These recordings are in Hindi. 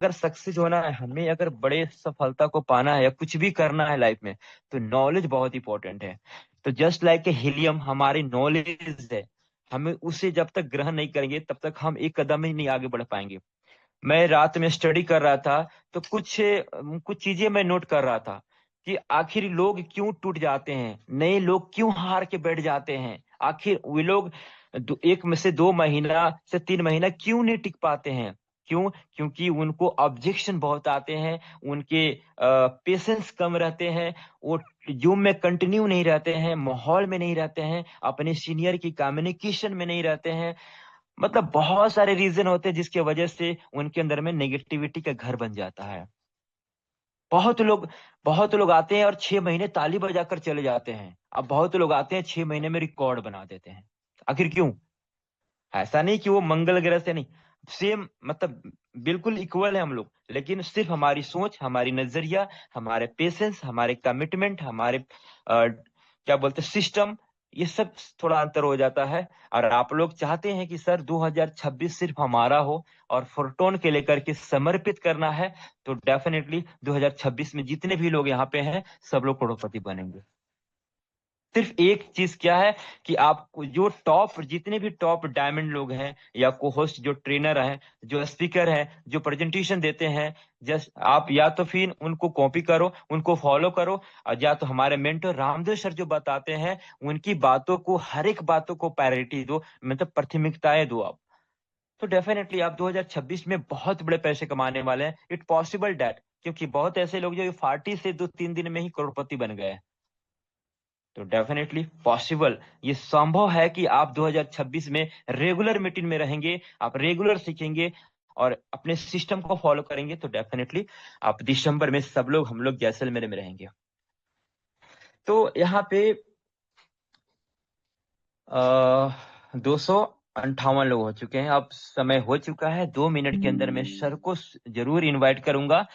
अगर सक्सेस होना है, हमें अगर बड़े सफलता को पाना है या कुछ भी करना है लाइफ में, तो नॉलेज बहुत इंपॉर्टेंट है। तो जस्ट लाइक ए हीलियम हमारी नॉलेज है, हमें उसे जब तक ग्रहण नहीं करेंगे तब तक हम एक कदम ही नहीं आगे बढ़ पाएंगे। मैं रात में स्टडी कर रहा था, तो कुछ कुछ चीजें मैं नोट कर रहा था कि आखिर लोग क्यों टूट जाते हैं, नए लोग क्यों हार के बैठ जाते हैं, आखिर वे लोग एक में से 2 महीना से 3 महीना क्यों नहीं टिक पाते हैं। क्यों? क्योंकि उनको ऑब्जेक्शन बहुत आते हैं, उनके पेशेंस कम रहते हैं, वो यूम में कंटिन्यू नहीं रहते हैं, माहौल में नहीं रहते हैं, अपने सीनियर की कम्युनिकेशन में नहीं रहते हैं। मतलब बहुत सारे रीजन होते हैं जिसकी वजह से उनके अंदर में नेगेटिविटी का घर बन जाता है। बहुत लोग बहुत लोग आते हैं और 6 महीने ताली बजाकर चले जाते हैं। अब बहुत लोग आते हैं 6 महीने में रिकॉर्ड बना देते हैं। आखिर क्यों? ऐसा नहीं कि वो मंगल ग्रह से नहीं, सेम मतलब बिल्कुल इक्वल है हम लोग, लेकिन सिर्फ हमारी सोच, हमारी नजरिया, हमारे पेशेंस, हमारे कमिटमेंट, हमारे क्या बोलते सिस्टम, ये सब थोड़ा अंतर हो जाता है। और आप लोग चाहते हैं कि सर 2026 सिर्फ हमारा हो और फोरटोन के लेकर के समर्पित करना है, तो डेफिनेटली 2026 में जितने भी लोग यहाँ पे हैं सब लोग करोड़पति बनेंगे। सिर्फ एक चीज क्या है कि आप जो टॉप जितने भी टॉप डायमंड लोग हैं, या को होस्ट जो ट्रेनर हैं, जो स्पीकर हैं, जो प्रेजेंटेशन देते हैं, जस्ट आप या तो फिर उनको कॉपी करो, उनको फॉलो करो, और या तो हमारे मेंटर रामदेव सर जो बताते हैं उनकी बातों को, हर एक बातों को प्रायोरिटी दो, मतलब प्राथमिकताएं दो आप। तो डेफिनेटली आप 2026 में बहुत बड़े पैसे कमाने वाले हैं। इट पॉसिबल डैट, क्योंकि बहुत ऐसे लोग जो 40 से 2-3 दिन में ही करोड़पति बन गए हैं। तो डेफिनेटली पॉसिबल, ये संभव है कि आप 2026 में रेगुलर मीटिंग में रहेंगे, आप रेगुलर सीखेंगे और अपने सिस्टम को फॉलो करेंगे, तो डेफिनेटली आप दिसंबर में सब लोग, हम लोग जैसलमेर में रहेंगे। तो यहाँ पे 258 लोग हो चुके हैं, अब समय हो चुका है। 2 मिनट के अंदर मैं सर को जरूर इनवाइट करूंगा।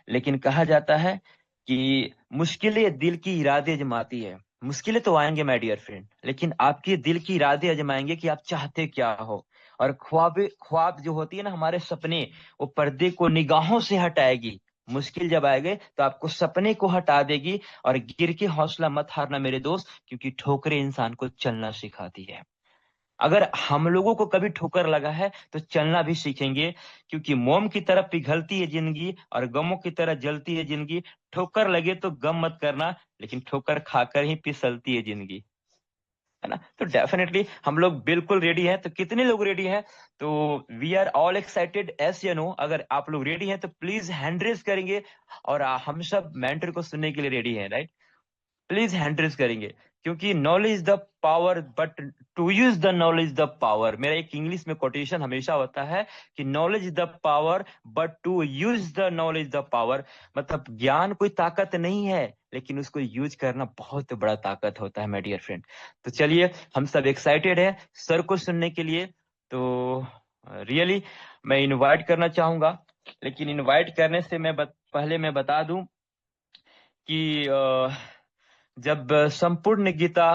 लेकिन कहा जाता है कि मुश्किलें दिल की इरादे आजमाती है। मुश्किलें तो आएंगे माय डियर फ्रेंड, लेकिन आपके दिल की इरादे आजमाएंगे कि आप चाहते क्या हो। और ख्वाब ख्वाब जो होती है ना, हमारे सपने, वो पर्दे को निगाहों से हटाएगी। मुश्किल जब आएगी तो आपको सपने को हटा देगी। और गिर के हौसला मत हारना मेरे दोस्त, क्योंकि ठोकरें इंसान को चलना सिखाती है। अगर हम लोगों को कभी ठोकर लगा है तो चलना भी सीखेंगे, क्योंकि मोम की तरह पिघलती है जिंदगी और गमों की तरह जलती है जिंदगी। ठोकर लगे तो गम मत करना, लेकिन ठोकर खाकर ही फिसलती है जिंदगी, है ना। तो डेफिनेटली हम लोग बिल्कुल रेडी हैं। तो कितने लोग रेडी हैं? तो we are all excited, as you know. अगर आप लोग रेडी हैं तो प्लीज हैंड रेज करेंगे। और हम सब मेंटर को सुनने के लिए रेडी हैं, राइट? प्लीज हैंड रेज करेंगे, क्योंकि knowledge the power but to use the knowledge the power. मेरा एक इंग्लिश में कोटेशन हमेशा होता है कि knowledge is the power but to use the knowledge the power. मतलब ज्ञान कोई ताकत नहीं है, लेकिन उसको यूज करना बहुत बड़ा ताकत होता है, माय डियर फ्रेंड। तो चलिए, हम सब एक्साइटेड हैं सर को सुनने के लिए। तो रियली मैं इनवाइट करना चाहूंगा, लेकिन इनवाइट करने से पहले मैं बता दूं कि जब संपूर्ण गीता,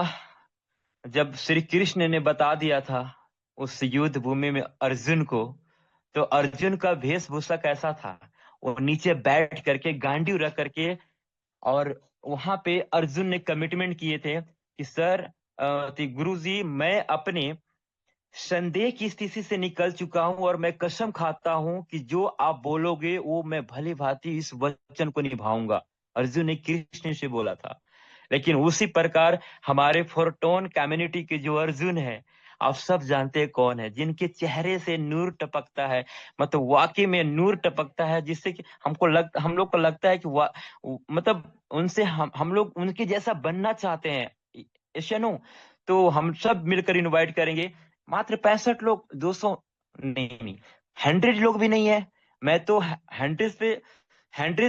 जब श्री कृष्ण ने बता दिया था उस युद्ध भूमि में अर्जुन को, तो अर्जुन का वेशभूषा कैसा था? वो नीचे बैठ करके गांडीव रख करके, और वहां पे अर्जुन ने कमिटमेंट किए थे कि सर, गुरु जी, मैं अपने संदेह की स्थिति से निकल चुका हूं और मैं कसम खाता हूं कि जो आप बोलोगे वो मैं भली भांति इस वचन को निभाऊंगा। अर्जुन ने कृष्ण से बोला था। लेकिन उसी प्रकार हमारे फोरटोन कम्युनिटी के जो अर्जुन है, आप सब जानते हैं कौन है, जिनके चेहरे से नूर टपकता है। मतलब वाकई में नूर टपकता है, जिससे कि हम लोग को लगता है कि मतलब उनसे हम लोग उनके जैसा बनना चाहते हैं। यशनु, तो हम सब मिलकर इनवाइट करेंगे। मात्र 65 लोग, 200 नहीं नहीं, 100 लोग भी नहीं है। मैं तो हंड्रेड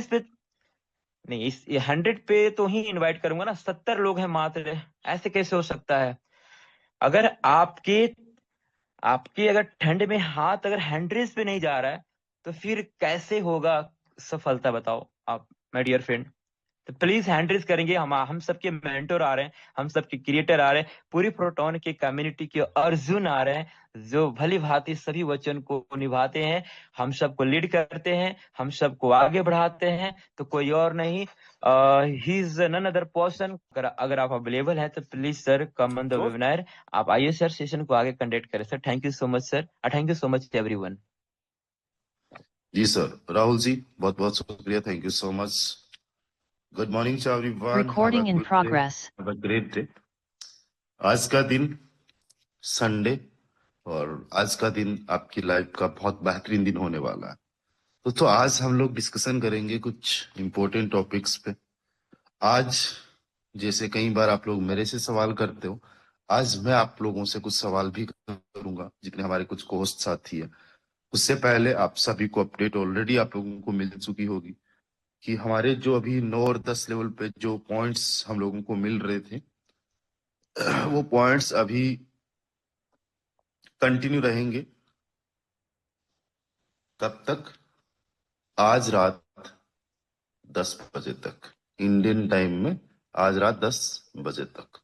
पे नहीं, इस 100 पे तो ही इनवाइट करूंगा ना। 70 लोग हैं मात्र, ऐसे कैसे हो सकता है? अगर आपके आपके अगर ठंड में हाथ अगर 100 पे नहीं जा रहा है, तो फिर कैसे होगा सफलता, बताओ आप, माय डियर फ्रेंड। तो प्लीज हैंड रेज करेंगे। हम सबके मेंटोर आ रहे हैं, हम सबके क्रिएटर आ रहे हैं, पूरी प्रोटोन के कम्युनिटी के अर्जुन आ रहे हैं, जो भली भांति सभी वचन को निभाते हैं, हम सबको लीड करते हैं, हम सबको आगे बढ़ाते हैं, तो कोई और नहीं, he is none other person. अगर आप अवेलेबल हैं तो please sir come on the webinar. आप आइए सर, सेशन को आगे कंडक्ट करें sir. Thank you so much sir, thank you so much everyone. जी सर, राहुल जी बहुत बहुत शुक्रिया, thank you so much. Good morning to everyone, Recording in progress. Have a great day. आज का दिन संडे, और आज का दिन आपकी लाइफ का बहुत बेहतरीन दिन होने वाला है। तो आज हम लोग डिस्कशन करेंगे कुछ इम्पोर्टेंट टॉपिक्स पे। आज जैसे कई बार आप लोग मेरे से सवाल करते हो, आज मैं आप लोगों से कुछ सवाल भी करूंगा, जितने हमारे कुछ होस्ट साथी है। उससे पहले आप सभी को अपडेट ऑलरेडी आप लोगों को मिल चुकी होगी कि हमारे जो अभी 9 और 10 लेवल पे जो पॉइंट्स हम लोगों को मिल रहे थे, वो पॉइंट्स अभी कंटिन्यू रहेंगे। कब तक? आज रात 10 बजे तक, इंडियन टाइम में आज रात 10 बजे तक।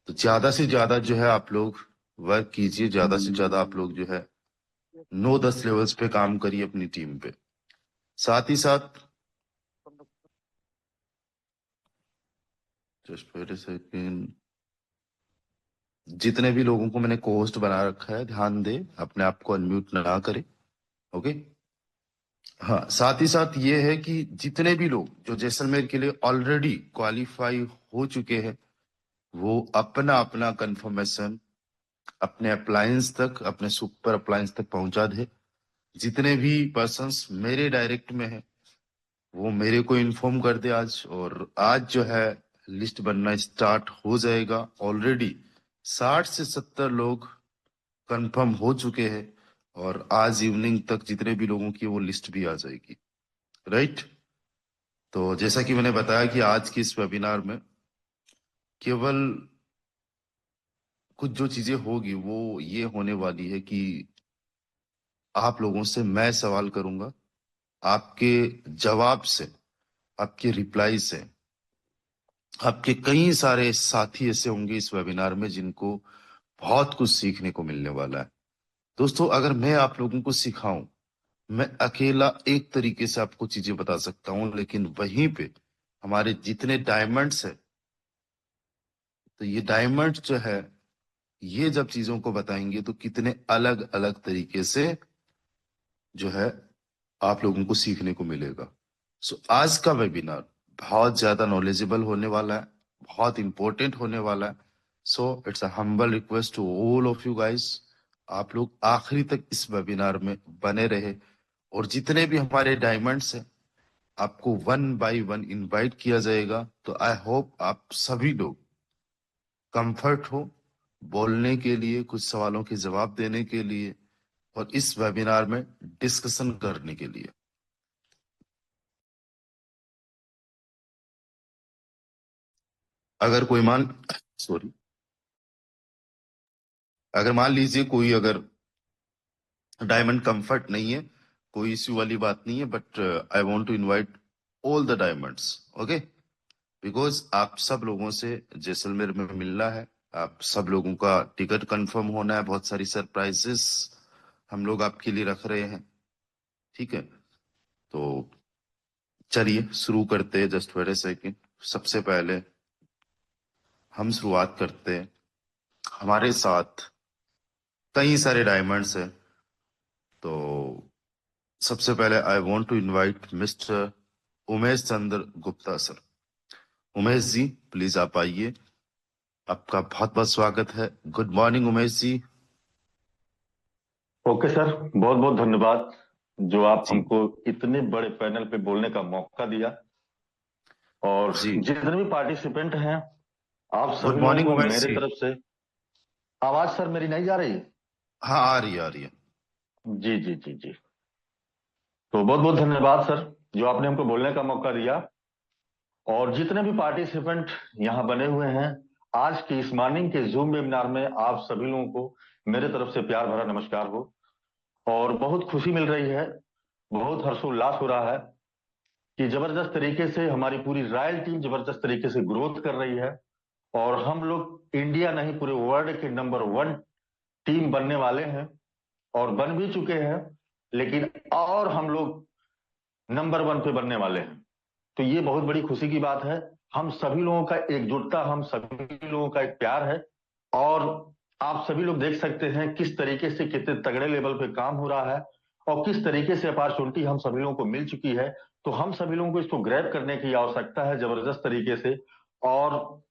तो ज्यादा से ज्यादा जो है आप लोग वर्क कीजिए, ज्यादा से ज्यादा आप लोग जो है 9-10 लेवल्स पे काम करिए अपनी टीम पे। साथ ही साथ जस्ट वेट अ सेकंड, जितने भी लोगों को मैंने कोहोस्ट बना रखा है, ध्यान दे अपने आप को अनम्यूट ना करे। ओके, हाँ, साथ ही साथ ये है कि जितने भी लोग जो जैसलमेर के लिए ऑलरेडी क्वालिफाई हो चुके हैं, वो अपना अपना कंफर्मेशन अपने अप्लायंस तक, अपने सुपर अप्लायंस तक पहुंचा दे। जितने भी पर्सन्स मेरे डायरेक्ट में है, वो मेरे को इन्फॉर्म कर दे आज। और आज जो है लिस्ट बनना स्टार्ट हो जाएगा। ऑलरेडी 60 से 70 लोग कंफर्म हो चुके हैं, और आज इवनिंग तक जितने भी लोगों की वो लिस्ट भी आ जाएगी। राइट? तो जैसा कि मैंने बताया कि आज की इस वेबिनार में केवल कुछ जो चीजें होगी वो ये होने वाली है कि आप लोगों से मैं सवाल करूंगा, आपके जवाब से, आपके रिप्लाई से आपके कई सारे साथी ऐसे होंगे इस वेबिनार में जिनको बहुत कुछ सीखने को मिलने वाला है। दोस्तों, अगर मैं आप लोगों को सिखाऊं, मैं अकेला एक तरीके से आपको चीजें बता सकता हूं, लेकिन वहीं पे हमारे जितने डायमंड्स है, तो ये डायमंड जो है, ये जब चीजों को बताएंगे तो कितने अलग अलग तरीके से जो है आप लोगों को सीखने को मिलेगा। सो आज का वेबिनार बहुत ज्यादा नॉलेजेबल होने वाला है, बहुत इंपॉर्टेंट होने वाला है। So it's a humble request to all of you guys, आप लोग आखिरी तक इस वेबिनार में बने रहे। और जितने भी हमारे डायमंड्स हैं, आपको 1 बाय 1 इनवाइट किया जाएगा। तो आई होप आप सभी लोग कंफर्ट हो बोलने के लिए, कुछ सवालों के जवाब देने के लिए, और इस वेबिनार में डिस्कशन करने के लिए। अगर कोई अगर मान लीजिए कोई अगर डायमंड कंफर्ट नहीं है, कोई इश्यू वाली बात नहीं है, but I want to invite all the diamonds. Okay, because आप सब लोगों से जैसलमेर में मिलना है, आप सब लोगों का टिकट कंफर्म होना है, बहुत सारी सरप्राइजेस हम लोग आपके लिए रख रहे हैं। ठीक है, तो चलिए शुरू करते हैं। Just wait a second. सबसे पहले हम शुरुआत करते हैं। हमारे साथ कई सारे डायमंड्स हैं, तो सबसे पहले I want to invite mister Umesh Chandra Gupta sir. Umesh ji please आप आइए, आपका बहुत बहुत स्वागत है। Good morning Umesh ji. Okay sir, बहुत बहुत धन्यवाद जो आप जी हमको इतने बड़े पैनल पे बोलने का मौका दिया। और जी, जितने भी पार्टिसिपेंट हैं, आप गुड सभी लोगों मॉर्निंग को उमेश मेरे जी। तरफ से आवाज सर मेरी नहीं जा रही? हाँ, आ रही है, आ रही है। जी जी जी जी। तो बहुत बहुत धन्यवाद सर जो आपने हमको बोलने का मौका दिया। और जितने भी पार्टिसिपेंट यहाँ बने हुए हैं, आज की इस मॉर्निंग के जूम वेबिनार में आप सभी लोगों को मेरे तरफ से प्यार भरा नमस्कार हो। और बहुत खुशी मिल रही है, बहुत हर्षोल्लास हो रहा है कि जबरदस्त तरीके से हमारी पूरी रॉयल टीम जबरदस्त तरीके से ग्रोथ कर रही है। और हम लोग इंडिया नहीं, पूरे वर्ल्ड के नंबर 1 टीम बनने वाले हैं और बन भी चुके हैं, लेकिन और हम लोग नंबर 1 पे बनने वाले हैं। तो ये बहुत बड़ी खुशी की बात है। हम सभी लोगों का एकजुटता, हम सभी लोगों का एक प्यार है। और आप सभी लोग देख सकते हैं किस तरीके से कितने तगड़े लेवल पे काम हो रहा है और किस तरीके से अपॉर्चुनिटी हम सभी लोगों को मिल चुकी है। तो हम सभी लोगों को इसको ग्रैब करने की आवश्यकता है जबरदस्त तरीके से। और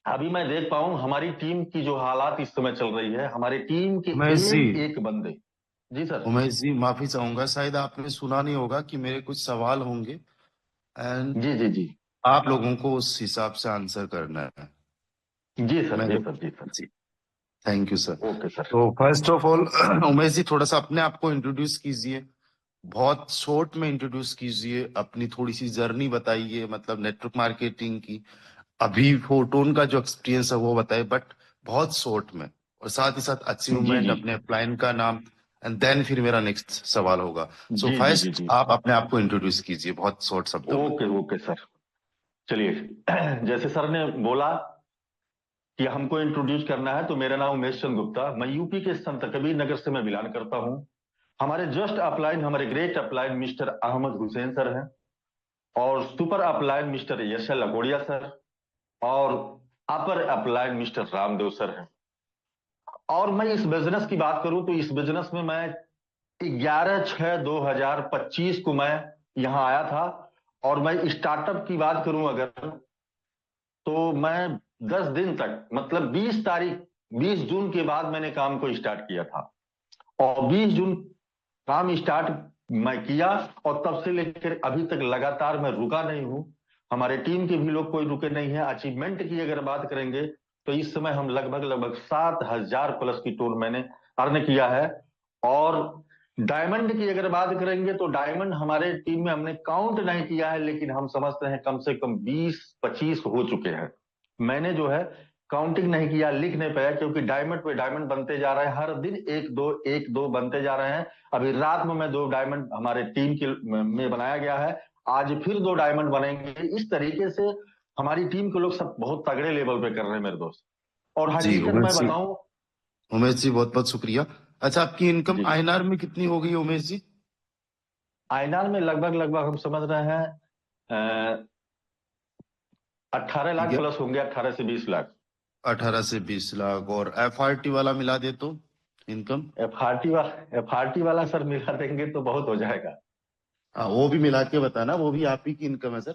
अभी मैं देख पाऊं हमारी टीम की जो हालात इस समय चल रही है, हमारी टीम के उमेश जी, एक एक बंदे। जी सर। उमेश जी माफी चाहूंगा, शायद आपने सुना नहीं होगा कि मेरे कुछ सवाल होंगे एंड जी जी जी आप लोगों को उस हिसाब से आंसर करना है। जी सर। मैं जी सर। जी सर। जी, thank you sir. Okay sir. तो first of all Umesh ji थोड़ा सा अपने आप को इंट्रोड्यूस कीजिए, बहुत शॉर्ट में इंट्रोड्यूस कीजिए, अपनी थोड़ी सी जर्नी बताइए, मतलब नेटवर्क मार्केटिंग की अभी फोटोन का जो एक्सपीरियंस है वो बताइए, बट बहुत शॉर्ट में, और साथ ही साथ जी अचीवमेंट, जी अपने अपलाइन का नाम, एंड देन फिर मेरा नेक्स्ट सवाल होगा। सो जी जी जी फर्स्ट जी। आप अपने आप को इंट्रोड्यूस कीजिए बहुत शॉर्ट शब्दों में। Okay okay sir. चलिए जैसे सर ने बोला कि हमको इंट्रोड्यूस करना है, तो मेरा नाम उमेश चंद्र गुप्ता, मैं यूपी के संत कबीर नगर से मैं बिलोंग करता हूं। हमारे जस्ट अपलाइन, हमारे great upline mister Ahmed Hussain sir हैं, और super upline mister Yashal Lakodiya sir, और upper upline mister Ramdev sir हैं। और मैं इस बिजनेस की बात करूं तो इस बिजनेस में मैं 11/6/2025 को मैं यहां आया था। और मैं स्टार्टअप की बात करूं अगर, तो मैं 10 दिन तक, मतलब 20 जून के बाद मैंने काम को स्टार्ट किया था। और 20 जून काम स्टार्ट मैं किया, और तब से लेकर अभी तक लगातार मैं रुका नहीं हूं। हमारे टीम के भी लोग कोई रुके नहीं है। अचीवमेंट की अगर बात करेंगे तो इस समय हम लगभग लगभग 7,000 प्लस की टोन मैंने अर्न किया है। और डायमंड की अगर बात करेंगे तो डायमंड हमारे टीम में हमने काउंट नहीं किया है, लेकिन हम समझते हैं कम से कम 20-25 हो चुके हैं। मैंने जो है काउंटिंग नहीं किया, लिख नहीं पाया, क्योंकि डायमंड पे डायमंड बनते जा रहे हैं, हर दिन एक दो बनते जा रहे हैं। अभी रात में मैं 2 डायमंड हमारे टीम के में बनाया गया है, आज फिर 2 डायमंड बनेंगे। इस तरीके से हमारी टीम के लोग सब बहुत तगड़े लेवल पे कर रहे हैं मेरे दोस्त। और जी हकीकत मैं बताऊं, उमेश जी बहुत बहुत शुक्रिया। अच्छा, आपकी इनकम जी, आईएनआर में कितनी हो गई उमेश जी? आईनार में लगभग लगभग हम समझ रहे हैं 18 लाख प्लस होंगे, 18 से 20 लाख। 18 से 20 लाख, और एफआरटी वाला मिला दे तो इनकम? एफआरटी वाला सर मिला देंगे तो बहुत हो जाएगा। हाँ, वो भी मिला के बताना, वो भी आप ही की इनकम है सर।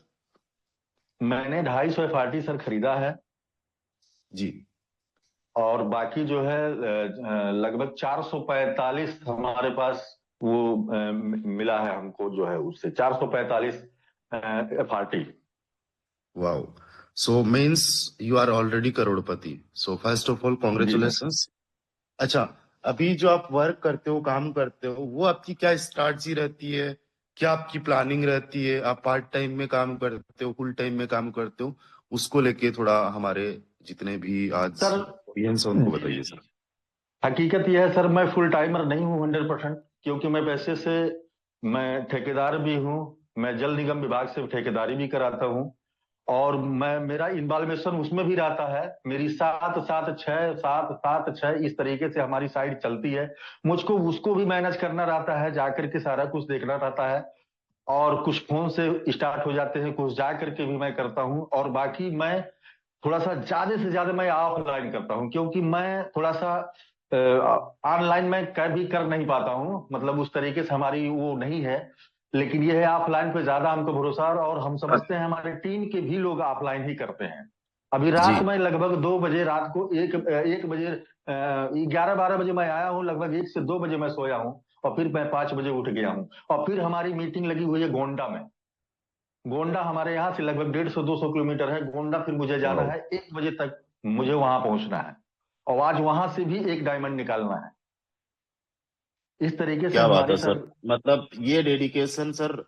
मैंने 250 एफआरटी सर खरीदा है। जी। और बाकी जो है लगभग 445 हमारे पास वो मिला है हमको, जो है उससे 445 FRT. Wow, so means you are already crorepati, so first of all जी सर। कॉन्ग्रेचुलेशंस। अच्छा, अभी जो आप वर्क करते हो, काम करते हो, वो आपकी क्या स्ट्रैटेजी रहती है, क्या आपकी प्लानिंग रहती है? आप पार्ट टाइम में काम करते हो, फुल टाइम में काम करते हो? उसको लेके थोड़ा हमारे जितने भी आज सर ऑडियंस है उनको बताइए सर। हकीकत यह है सर, मैं फुल टाइमर नहीं हूँ 100%, क्योंकि मैं पैसे से मैं ठेकेदार भी हूँ। मैं जल निगम विभाग से ठेकेदारी भी कराता हूँ, और मैं मेरा इन्वॉल्वेशन उसमें भी रहता है। मेरी 7-7-6 7-7-6 इस तरीके से हमारी साइड चलती है। मुझको उसको भी मैनेज करना रहता है, जाकर के सारा कुछ देखना रहता है। और कुछ फोन से स्टार्ट हो जाते हैं, कुछ जा करके भी मैं करता हूँ। और बाकी मैं थोड़ा सा ज्यादा से ज्यादा मैं ऑफलाइन करता हूँ, क्योंकि मैं थोड़ा सा ऑनलाइन में कभी कर नहीं पाता हूँ, मतलब उस तरीके से हमारी वो नहीं है। लेकिन ये है ऑफलाइन पे ज्यादा हमको भरोसा है, और हम समझते हैं हमारे टीम के भी लोग ऑफलाइन ही करते हैं। अभी जी। रात में लगभग 2 बजे, रात को 1 बजे 11-12 बजे मैं आया हूँ, लगभग 1 से 2 बजे मैं सोया हूँ, और फिर मैं 5 बजे उठ गया हूँ। और फिर हमारी मीटिंग लगी हुई है गोंडा में। गोंडा हमारे यहाँ से लगभग 150-200 किलोमीटर है गोंडा, फिर मुझे जाना वाओ, है 1 बजे तक, मुझे वहां पहुंचना है। और आज वहां से भी एक डायमंड निकालना है। इस तरीके से क्या बात है हमारी सर, सर। मतलब ये डेडिकेशन सर,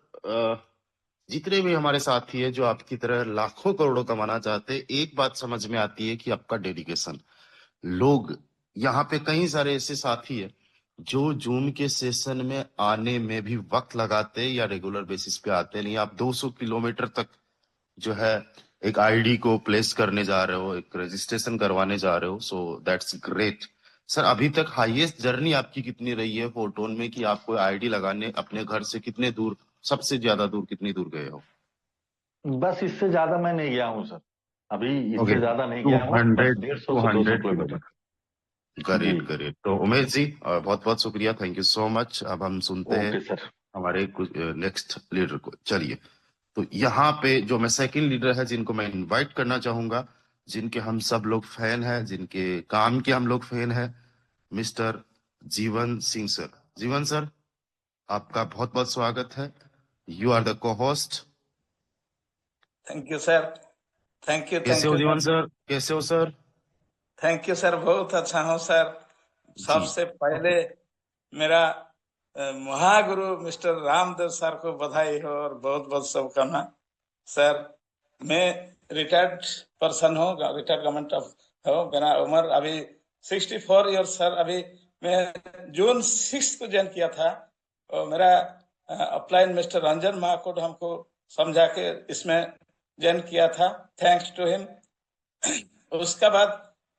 जितने भी हमारे साथी हैं जो आपकी तरह लाखों करोड़ों कमाना चाहते हैं, एक बात समझ में आती है कि आपका डेडिकेशन। लोग यहाँ पे कई सारे ऐसे साथी हैं जो जूम के सेशन में आने में भी वक्त लगाते हैं या रेगुलर बेसिस पे आते नहीं। आप 200 किलोमीटर तक जो है एक आईडी को प्लेस करने जा रहे हो, एक रजिस्ट्रेशन करवाने जा रहे हो, सो दैट्स ग्रेट। सर अभी तक हाईएस्ट जर्नी आपकी कितनी रही है फोरटोन में, कि आपको आईडी लगाने अपने घर से कितने दूर, सबसे ज्यादा दूर कितनी दूर गए हो? बस इससे ज्यादा मैं नहीं गया हूँ सर, अभी ओके, इससे ज्यादा नहीं टू गया हूँ, बस हंड्रेड 150 टू से 200 हंड्रेड किलोमीटर। किलोमीटर जी। Great great. तो उमेश जी बहुत बहुत शुक्रिया, थैंक यू सो मच। अब हम सुनते हैं ओके सर। हमारे कुछ नेक्स्ट लीडर को। चलिए, तो यहाँ पे जो मैं सेकंड लीडर है जिनको मैं इनवाइट करना चाहूंगा, जिनके हम सब लोग फैन हैं, जिनके काम के हम लोग फैन हैं, मिस्टर जीवन सिंह सर। जीवन सर, आपका बहुत बहुत स्वागत है। यू आर द को host. Thank you sir. Thank you कैसे हो जीवन सर, कैसे हो सर? थैंक यू सर, बहुत अच्छा हूँ सर। जी सबसे पहले मेरा महागुरु मिस्टर रामदेव सर को बधाई हो और बहुत बहुत शुभकामना। सर मैं रिटायर्ड पर्सन हूँ, रिटायर्ड गवर्नमेंट ऑफ हो। मेरा उम्र अभी 64 ईयर सर। अभी मैं जून 6 को ज्वाइन किया था और मेरा अपलाइन मिस्टर रंजन महाकुट हमको समझा के इसमें ज्वाइन किया था, थैंक्स टू हिम। उसका बाद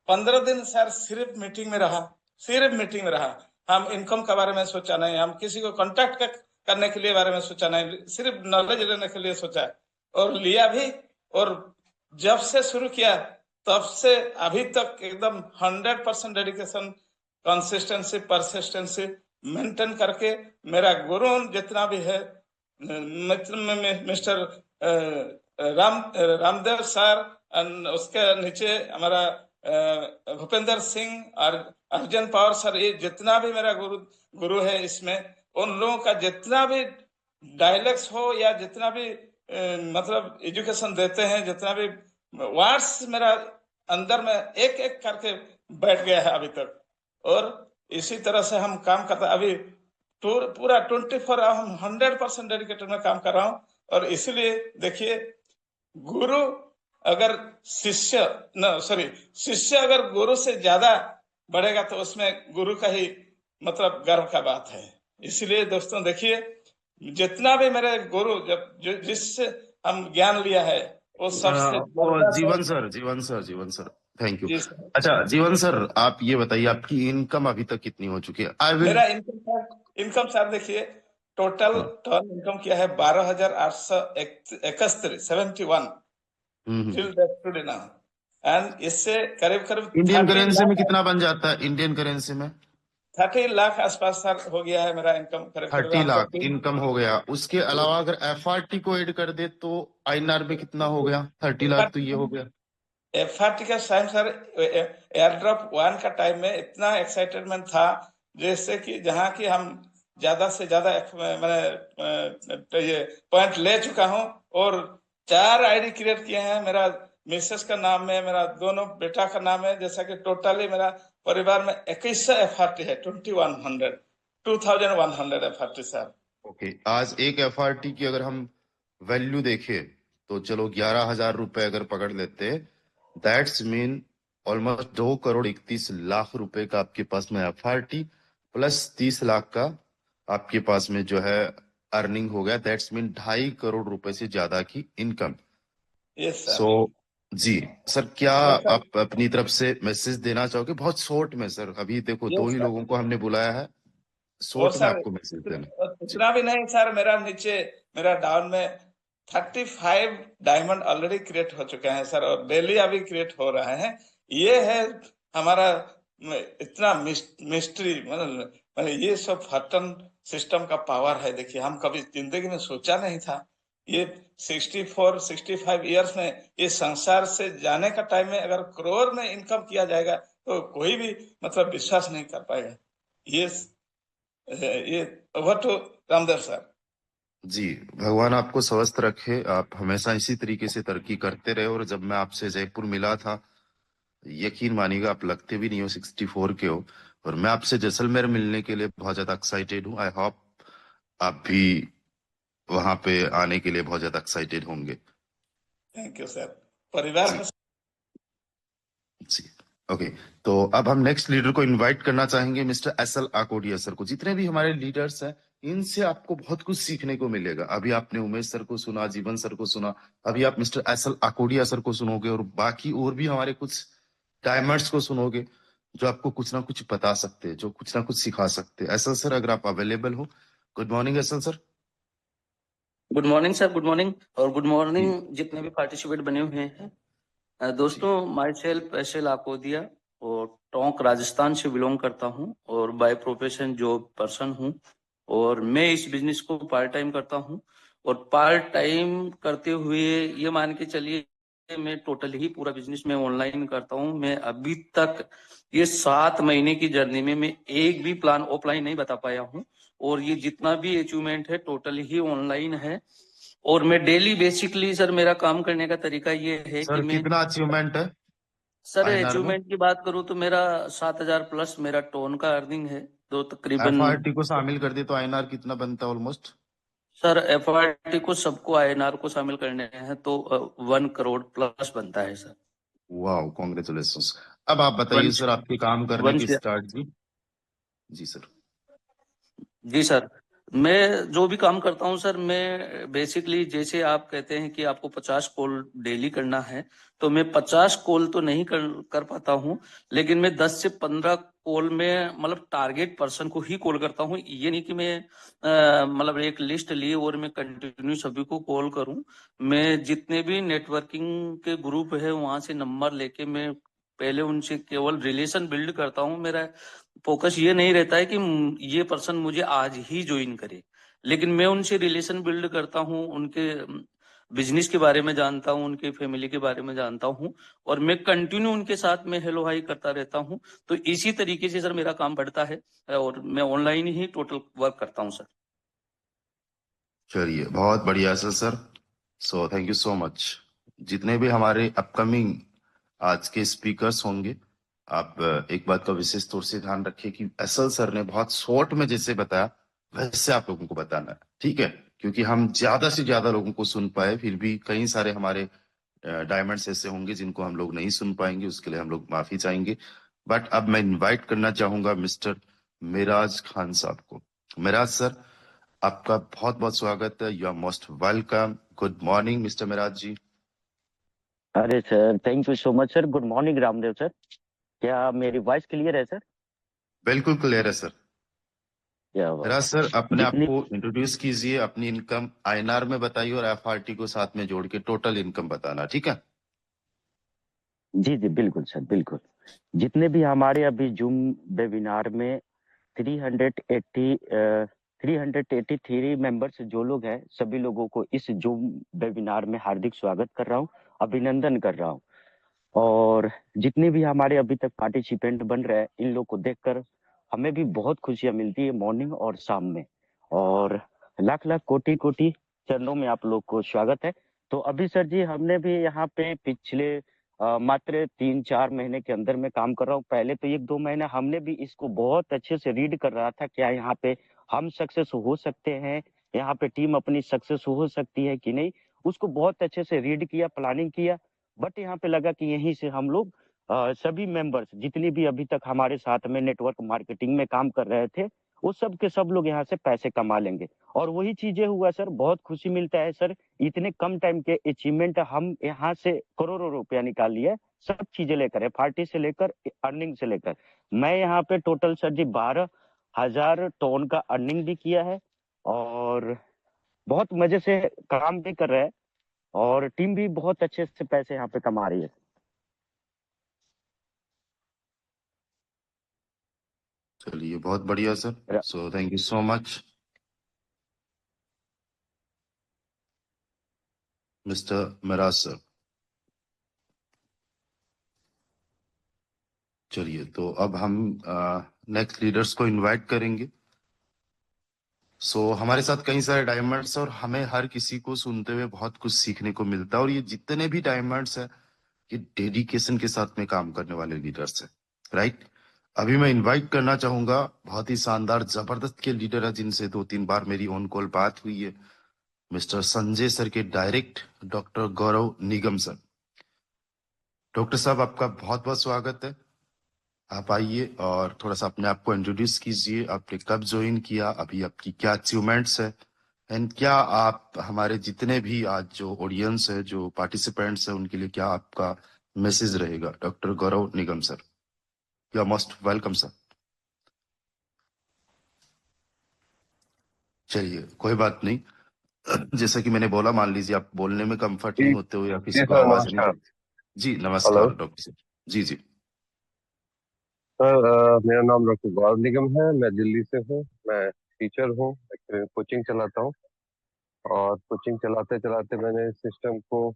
15 दिन सर सिर्फ मीटिंग में रहा, सिर्फ मीटिंग में रहा। हम इनकम के बारे में सोचा नहीं, हम किसी को कांटेक्ट करने के लिए बारे में सोचा नहीं, सिर्फ नॉलेज लेने के लिए सोचा और लिया भी। और जब से शुरू किया तब से अभी तक एकदम 100% डेडिकेशन, कंसिस्टेंसी, परसिस्टेंसी मेंटेन करके मेरा गुरु जितना भी है मिस्टर रामदेव सर, उसके नीचे हमारा भूपेंद्र सिंह और अर्जुन पवार सर, ये जितना भी मेरा गुरु है इसमें, उन लोगों का जितना भी डायलेक्ट्स हो या जितना भी मतलब एजुकेशन देते हैं, जितना भी वर्ड्स मेरा अंदर में एक एक करके बैठ गया है अभी तक। और इसी तरह से हम काम करते अभी पूरा 24 हम 100% डेडिकेटेड में काम कर रहा हूँ। और इसीलिए देखिए, गुरु अगर शिष्य अगर गुरु से ज्यादा बढ़ेगा तो उसमें गुरु का ही मतलब गर्व का बात है। इसलिए दोस्तों देखिए, जितना भी मेरे गुरु जिससे हम ज्ञान लिया है वो सबसे जीवन सर थैंक यू। अच्छा जीवन सर, आप ये बताइए आपकी इनकम अभी तक कितनी हो चुकी है? मेरा इनकम सर देखिए, टोटल टर्न इनकम किया है 12,871 71 till that today now. And इससे करीब इंडियन करेंसी में कितना बन जाता है? इंडियन करेंसी में 30 लाख आसपास सर हो गया है मेरा इनकम। 30 लाख इनकम हो गया। उसके अलावा अगर एफआरटी को ऐड कर दे तो आईएनआर में कितना हो गया? 30 लाख तो ये हो गया। एफआरटी का टाइम सर, एयर ड्रॉप 1 का टाइम में इतना एक्साइटमेंट था, जैसे कि जहाँ की हम ज्यादा से ज्यादा मैंने ये पॉइंट ले चुका हूँ और 4 आईडी क्रिएट किए हैं। मेरा मिसेस का नाम है, मेरा दोनों बेटा का नाम है, जैसा कि टोटली मेरा परिवार में 2100 एफआरटी है, 2100 एफआरटी सर। ओके, आज एक एफआरटी की अगर हम वैल्यू देखें तो चलो 11,000 रुपए अगर पकड़ लेते, दैट्स मीन ऑलमोस्ट 2,31,00,000 रुपए का आपके पास में एफआरटी प्लस 30 लाख का आपके पास में जो है अर्निंग हो गया। दैट्स मीन 2.5 करोड़ रुपए से ज्यादा की इनकम। सो जी सर, क्या आप अपनी तरफ से मैसेज देना चाहोगे बहुत शॉर्ट में? सर अभी देखो 2 ही लोगों को हमने बुलाया है, शॉर्ट में आपको मैसेज देना। इतना भी नहीं सर, मेरा डाउन में 35 डायमंड ऑलरेडी क्रिएट हो चुके हैं सर, और डेली अभी क्रिएट हो रहे हैं। ये है हमारा इतना मिस्ट्री, मतलब ये सब फटन सिस्टम का पावर है। देखिए, हम कभी जिंदगी में सोचा नहीं था, ये 64-65 इयर्स में ये संसार से जाने का टाइम में अगर करोड़ में इनकम किया जाएगा तो कोई भी मतलब विश्वास नहीं कर पाएगा। ये ओवर टू रामदेव सर। जी, भगवान आपको स्वस्थ रखे, आप हमेशा इसी तरीके से तरक्की करते रहे। और जब मैं आपसे जयपुर मिला था, यकीन मानिएगा आप लगते भी नहीं हो 64 के हो, और मैं आपसे जैसलमेर मिलने के लिए बहुत ज्यादा एक्साइटेड हूँ। आई होप आप भी वहां पे आने के लिए बहुत ज्यादा एक्साइटेड होंगे। Thank you sir. परिवार जी ओके, तो अब हम नेक्स्ट लीडर को इनवाइट करना चाहेंगे, मिस्टर एसएल आकोडिया सर को। जितने भी हमारे लीडर्स हैं इनसे आपको बहुत कुछ सीखने को मिलेगा। अभी आपने उमेश सर को सुना, जीवन सर को सुना, अभी आप मिस्टर एसएल आकोडिया सर को सुनोगे और बाकी और भी हमारे कुछ डायमंड्स को सुनोगे जो आपको कुछ ना कुछ बता सकते हैं, जो कुछ ना कुछ सिखा सकते हैं। ऐसा सर, अगर आप अवेलेबल हो। गुड मॉर्निंग ऐसा sir. Good morning sir, good morning और गुड जी मॉर्निंग जितने भी पार्टिसिपेट बने हुए हैं। जी दोस्तों, माई सेल्फ ऐसे लाकोदिया और टोंक राजस्थान से बिलोंग करता हूं और बाय प्रोफेशन जॉब पर्सन हूं। और मैं इस बिजनेस को पार्ट टाइम करता हूं और पार्ट टाइम करते हुए ये मान के चलिए मैं टोटल ही पूरा बिजनेस में ऑनलाइन करता हूं। मैं अभी तक ये 7 महीने की जर्नी में मैं एक भी प्लान ऑफलाइन नहीं बता पाया हूं और ये जितना भी अचीवमेंट है टोटल ही ऑनलाइन है। और मैं डेली बेसिकली सर मेरा काम करने का तरीका ये है कि सर, मैं कितना अचीवमेंट है सर आईएनआर में? अचीवमेंट की बात करूं तो मेरा 7,000 प्लस मेरा टोन का अर्निंग है। तो तकरीबन एफआरटी को शामिल कर दे तो आईएनआर कितना बनता है ऑलमोस्ट? सर एफआरटी को सबको आईएनआर को शामिल करने हैं तो 1 करोड़ प्लस बनता है सर। वाह, कॉन्ग्रेचुलेशन। अब आप बताइए वन सर, आपके काम करने वन की स्ट्रैटेजी। जी सर। जी सर, मैं जो भी काम करता हूं सर, मैं बेसिकली जैसे आप कहते हैं कि आपको 50 कॉल डेली करना है तो मैं 50 कॉल तो नहीं कर पाता हूं, लेकिन मैं 10 से 15 कॉल में मतलब टारगेट पर्सन को ही कॉल करता हूं। ये नहीं कि मैं मतलब एक लिस्ट ली और मैं कंटिन्यू सभी को कॉल करूं। मैं जितने भी नेटवर्किंग के ग्रुप है वहां से नंबर लेके मैं पहले उनसे केवल रिलेशन बिल्ड करता हूं। मेरा फोकस ये नहीं रहता है कि ये पर्सन मुझे आज ही ज्वाइन करे, लेकिन मैं उनसे रिलेशन बिल्ड करता हूँ, उनके बिजनेस के बारे में जानता हूँ, उनके फैमिली के बारे में जानता हूँ और मैं कंटिन्यू उनके साथ में हेलो हाई करता रहता हूँ। तो इसी तरीके से सर मेरा काम बढ़ता है और मैं ऑनलाइन ही टोटल वर्क करता हूँ सर। चलिए, बहुत बढ़िया sir. So thank you so much. जितने भी हमारे अपकमिंग आज के स्पीकर्स होंगे, आप एक बात का विशेष तौर से ध्यान रखिए कि असल सर ने बहुत शॉर्ट में जैसे बताया वैसे आप लोगों को बताना है, ठीक है? क्योंकि हम ज्यादा से ज्यादा लोगों को सुन पाए, फिर भी कई सारे हमारे डायमंड्स ऐसे होंगे जिनको हम लोग नहीं सुन पाएंगे, उसके लिए हम लोग माफी चाहेंगे। बट अब मैं इनवाइट करना चाहूंगा मिस्टर मिराज खान साहब को। मिराज सर, आपका बहुत बहुत स्वागत है। You are most welcome. Good morning mister Miraj ji. अरे sir, thank you so much sir. Good morning Ramdev sir. क्या मेरी वॉइस क्लियर है सर? बिल्कुल क्लियर है सर। क्या बात मिराज सर, है। अपने आप जितनी को इंट्रोड्यूस कीजिए, अपनी इनकम आईएनआर में बताइए और एफआरटी को साथ में जोड़ के टोटल इनकम बताना, ठीक है? जी जी बिल्कुल सर, बिल्कुल। जितने भी हमारे अभी जूम वेबिनार में 380 383 मेंबर्स जो लोग हैं, सभी लोगों को इस जूम वेबिनार में हार्दिक स्वागत कर रहा हूँ, अभिनंदन कर रहा हूँ। और जितने भी हमारे अभी तक पार्टिसिपेंट बन रहे हैं, इन लोग को देखकर हमें भी बहुत खुशियां मिलती है मॉर्निंग और शाम में। और लाख लाख कोटि कोटि चरणों में आप लोग को स्वागत है। तो अभी सर जी, हमने भी यहाँ पे पिछले मात्र 3-4 महीने के अंदर में काम कर रहा हूँ। पहले तो 1-2 महीने हमने भी इसको बहुत अच्छे से रीड कर रहा था, क्या यहाँ पे हम सक्सेस हो सकते हैं, यहाँ पे टीम अपनी सक्सेस हो सकती है कि नहीं। उसको बहुत अच्छे से रीड किया, प्लानिंग किया। बट यहाँ पे लगा कि यहीं से हम लोग सभी मेंबर्स जितनी भी अभी तक हमारे साथ में नेटवर्क मार्केटिंग में काम कर रहे थे, वो सब के सब लोग यहाँ से पैसे कमा लेंगे। और वही चीजें हुआ सर, बहुत खुशी मिलता है सर। इतने कम टाइम के अचीवमेंट हम यहाँ से करोड़ों रुपया निकाल लिए, सब चीजें लेकर है, पार्टी से लेकर अर्निंग से लेकर। मैं यहाँ पे टोटल सर जी 12,000 टोन का अर्निंग भी किया है और बहुत मजे से काम भी कर रहे हैं और टीम भी बहुत अच्छे से पैसे यहाँ पे कमा रही है। चलिए, बहुत बढ़िया sir. So thank you so much mister Miraj sir. चलिए, तो अब हम नेक्स्ट लीडर्स को इनवाइट करेंगे। हमारे साथ कई सारे डायमंड्स, और हमें हर किसी को सुनते हुए बहुत कुछ सीखने को मिलता है। और ये जितने भी डायमंड्स हैं, ये डेडिकेशन के साथ में काम करने वाले लीडर्स हैं, राइट? अभी मैं इनवाइट करना चाहूंगा, बहुत ही शानदार जबरदस्त के लीडर है जिनसे 2-3 बार मेरी ऑन कॉल बात हुई है, मिस्टर संजय सर के direct, doctor Gaurav Nigam sir. Doctor साहब, आपका बहुत बहुत स्वागत है। आप आइए और थोड़ा सा अपने आप को इंट्रोड्यूस कीजिए। आपने कब ज्वाइन किया, अभी आपकी क्या अचीवमेंट्स है, एंड क्या आप हमारे जितने भी आज जो ऑडियंस है, जो पार्टिसिपेंट्स है, उनके लिए क्या आपका मैसेज रहेगा? Doctor Gaurav Nigam sir, you are most welcome sir. चलिए कोई बात नहीं, जैसा कि मैंने बोला, मान लीजिए आप बोलने में कंफर्ट नहीं जी होते हो या जी किसी को सर, आवाज नहीं नमस्कार। देती। जी हेलो नमस्कार डॉक्टर सर। जी जी। सर, मेरा नाम डॉक्टर गौरव निगम है। मैं दिल्ली से हूँ। मैं टीचर हूँ, कोचिंग चलाता हूँ। और कोचिंग चलाते चलाते मैंने इस सिस्टम को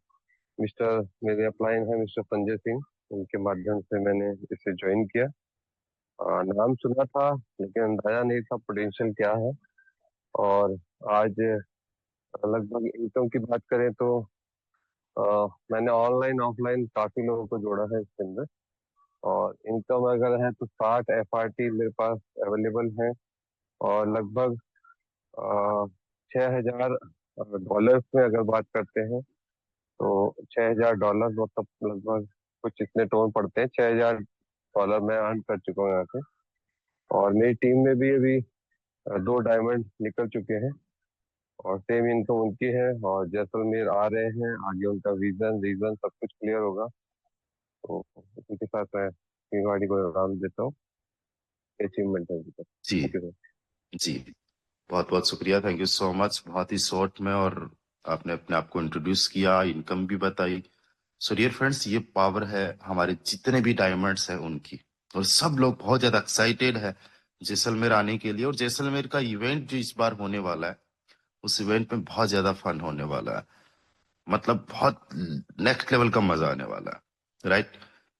मिस्टर मेरे अपलाइन है मिस्टर संजय सिंह, उनके माध्यम से मैंने इसे ज्वाइन किया। नाम सुना था लेकिन अंदाजा नहीं था पोटेंशियल क्या है। और आज लगभग इनकम की बात करें तो मैंने ऑनलाइन ऑफलाइन काफी लोगों को जोड़ा है इसके अंदर। और इनकम अगर है तो 60 FRT मेरे पास अवेलेबल है। और लगभग 6,000 डॉलर्स में अगर बात करते हैं तो $6,000 मतलब लगभग कुछ इतने टोन पड़ते हैं। $6,000 मैं अर्न कर चुका हूँ यहाँ से। और मेरी टीम में भी अभी 2 डायमंड निकल चुके हैं और सेम इनकम उनकी है। और जैसलमेर आ रहे हैं, आगे उनका विजन रीजन सब कुछ क्लियर होगा। तो इसी के साथ मैं गाड़ी को आराम देता हूँ। अचीवमेंट है अभी तक। जी थैंक यू सर। जी, बहुत बहुत शुक्रिया, थैंक यू सो मच। बहुत ही शॉर्ट में और आपने अपने आप को इंट्रोड्यूस किया, इनकम भी बताई। सो डियर फ्रेंड्स, ये पावर है हमारे जितने भी डायमंड्स हैं उनकी। और सब लोग बहुत ज्यादा एक्साइटेड है जैसलमेर आने के लिए। और जैसलमेर का इवेंट जो इस बार होने वाला है, उस इवेंट में बहुत ज्यादा फन होने वाला है। मतलब बहुत नेक्स्ट लेवल का मजा आने वाला है, राइट।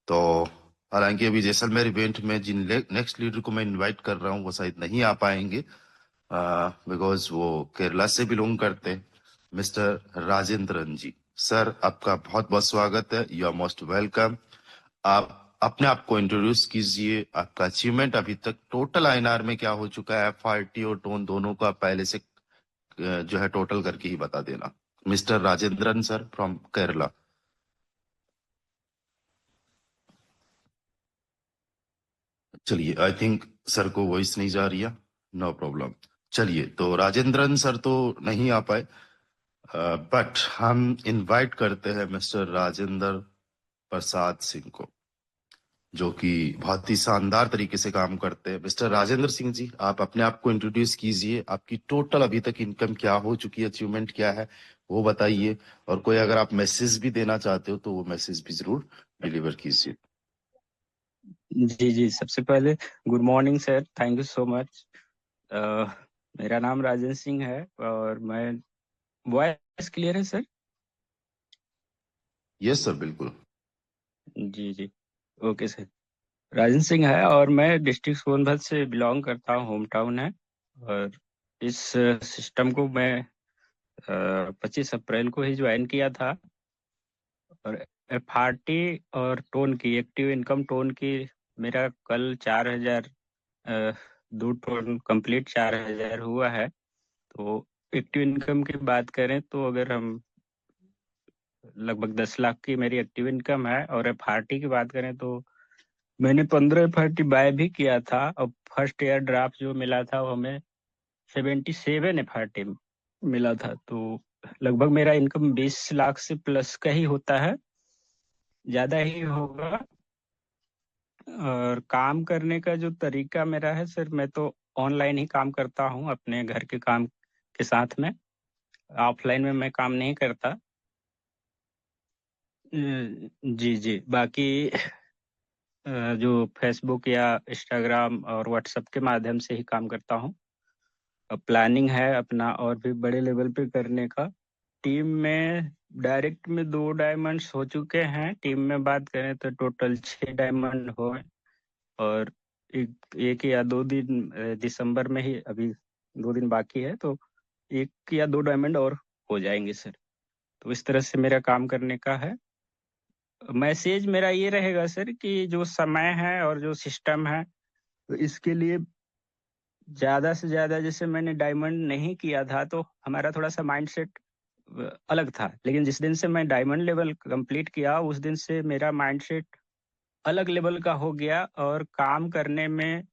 तो हालांकि अभी जैसलमेर इवेंट में जिन नेक्स्ट लीडर को मैं इनवाइट कर रहा हूँ वो शायद नहीं आ पाएंगे, बिकॉज वो केरला से बिलोंग करते हैं। मिस्टर राजेंद्रन जी, सर आपका बहुत बहुत स्वागत है, यू आर मोस्ट वेलकम। आप अपने आप को इंट्रोड्यूस कीजिए, आपका अचीवमेंट अभी तक टोटल आईएनआर में क्या हो चुका है, एफआरटी और टोन दोनों का पहले से जो है टोटल करके ही बता देना। Mister Rajendran sir from Kerala. चलिए, आई थिंक सर को वॉइस नहीं जा रही है, नो प्रॉब्लम। चलिए, तो राजेंद्रन सर तो नहीं आ पाए, बट हम इनवाइट करते हैं मिस्टर राजेंद्र प्रसाद सिंह को, जो कि बहुत ही शानदार तरीके से काम करते हैं। मिस्टर राजेंद्र सिंह जी, आप अपने आप को इंट्रोड्यूस कीजिए, आपकी टोटल अभी तक इनकम क्या हो चुकी है, अचीवमेंट क्या है वो बताइए। और कोई अगर आप मैसेज भी देना चाहते हो तो वो मैसेज भी जरूर डिलीवर कीजिए। जी जी, सबसे पहले good morning sir, thank you so much. मेरा नाम राजन सिंह है और मैं वॉइस क्लियर है सर? यस सर, बिल्कुल। जी जी, ओके सर। राजन सिंह है और मैं डिस्ट्रिक्ट सोनभद्र से बिलोंग करता हूँ, होम टाउन है। और इस सिस्टम को मैं 25 अप्रैल को ही ज्वाइन किया था। और एफआरटी और टोन की एक्टिव इनकम टोन की मेरा कल 4,000 दो टोन कंप्लीट 4,000 हुआ है। तो एक्टिव इनकम की बात करें तो अगर हम लगभग 10 लाख की मेरी एक्टिव इनकम है। और एफआरटी की बात करें तो मैंने 15 एफआरटी बाय भी किया था और फर्स्ट ईयर ड्राफ्ट जो मिला था वो हमें 77 एफआरटी मिला था। तो लगभग मेरा इनकम 20 लाख से प्लस का ही होता है, ज्यादा ही होगा। और काम करने का जो तरीका मेरा है सर, मैं तो ऑनलाइन ही काम करता हूँ अपने घर के काम के साथ में, ऑफलाइन में मैं काम नहीं करता। जी जी, बाकी जो फेसबुक या इंस्टाग्राम और व्हाट्सएप के माध्यम से ही काम करता हूँ। प्लानिंग है अपना और भी बड़े लेवल पे करने का। टीम में डायरेक्ट में 2 डायमंड्स हो चुके हैं। टीम में बात करें तो टोटल 6 डायमंड हो। और एक या 2 दिन दिसंबर में ही, अभी 2 दिन बाकी है, तो 1 या 2 डायमंड और हो जाएंगे सर। तो इस तरह से मेरा काम करने का है। मैसेज मेरा ये रहेगा सर कि जो समय है और जो सिस्टम है, तो इसके लिए ज्यादा से ज्यादा, जैसे मैंने डायमंड नहीं किया था तो हमारा थोड़ा सा माइंडसेट अलग था। लेकिन जिस दिन से मैं डायमंड लेवल कंप्लीट किया उस दिन से मेरा माइंडसेट अलग लेवल का हो गया। और काम करने में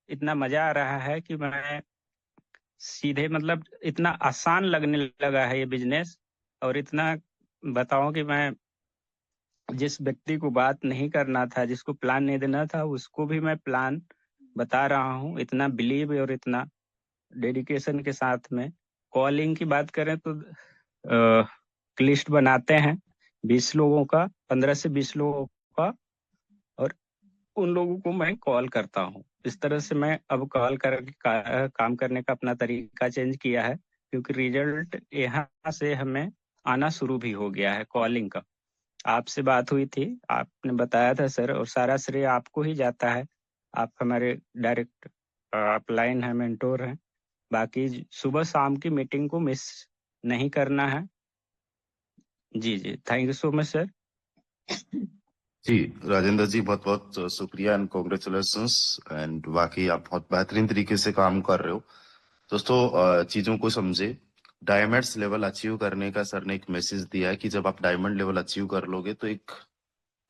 इतना मजा आ रहा है कि मैं सीधे, मतलब इतना आसान लगने लगा है ये बिजनेस। और इतना बताऊं कि मैं जिस व्यक्ति को बात नहीं करना था, जिसको प्लान नहीं देना था, उसको भी मैं प्लान बता रहा हूँ, इतना बिलीव और इतना डेडिकेशन के साथ में। कॉलिंग की बात करें तो लिस्ट बनाते हैं 20 लोगों का, 15 से 20 लोगों का, और उन लोगों को मैं कॉल करता हूँ। इस तरह से मैं अब कॉल करके काम करने का अपना तरीका चेंज किया है, क्योंकि रिजल्ट यहाँ से हमें आना शुरू भी हो गया है कॉलिंग का। आपसे बात हुई थी, आपने बताया था सर, और सारा श्रेय आपको ही जाता है। आप हमारे डायरेक्ट अपलाइन है, मेंटोर हैं। बाकी सुबह शाम की मीटिंग को मिस नहीं करना है। जी जी, thank you so much sir. जी राजेंद्र जी, बहुत बहुत शुक्रिया एंड कॉन्ग्रेचुलेशंस। एंड वाकई आप बहुत बेहतरीन तरीके से काम कर रहे हो। दोस्तों, चीजों को समझे। डायमंड्स लेवल अचीव करने का सर ने एक मैसेज दिया है कि जब आप डायमंड लेवल अचीव कर लोगे तो एक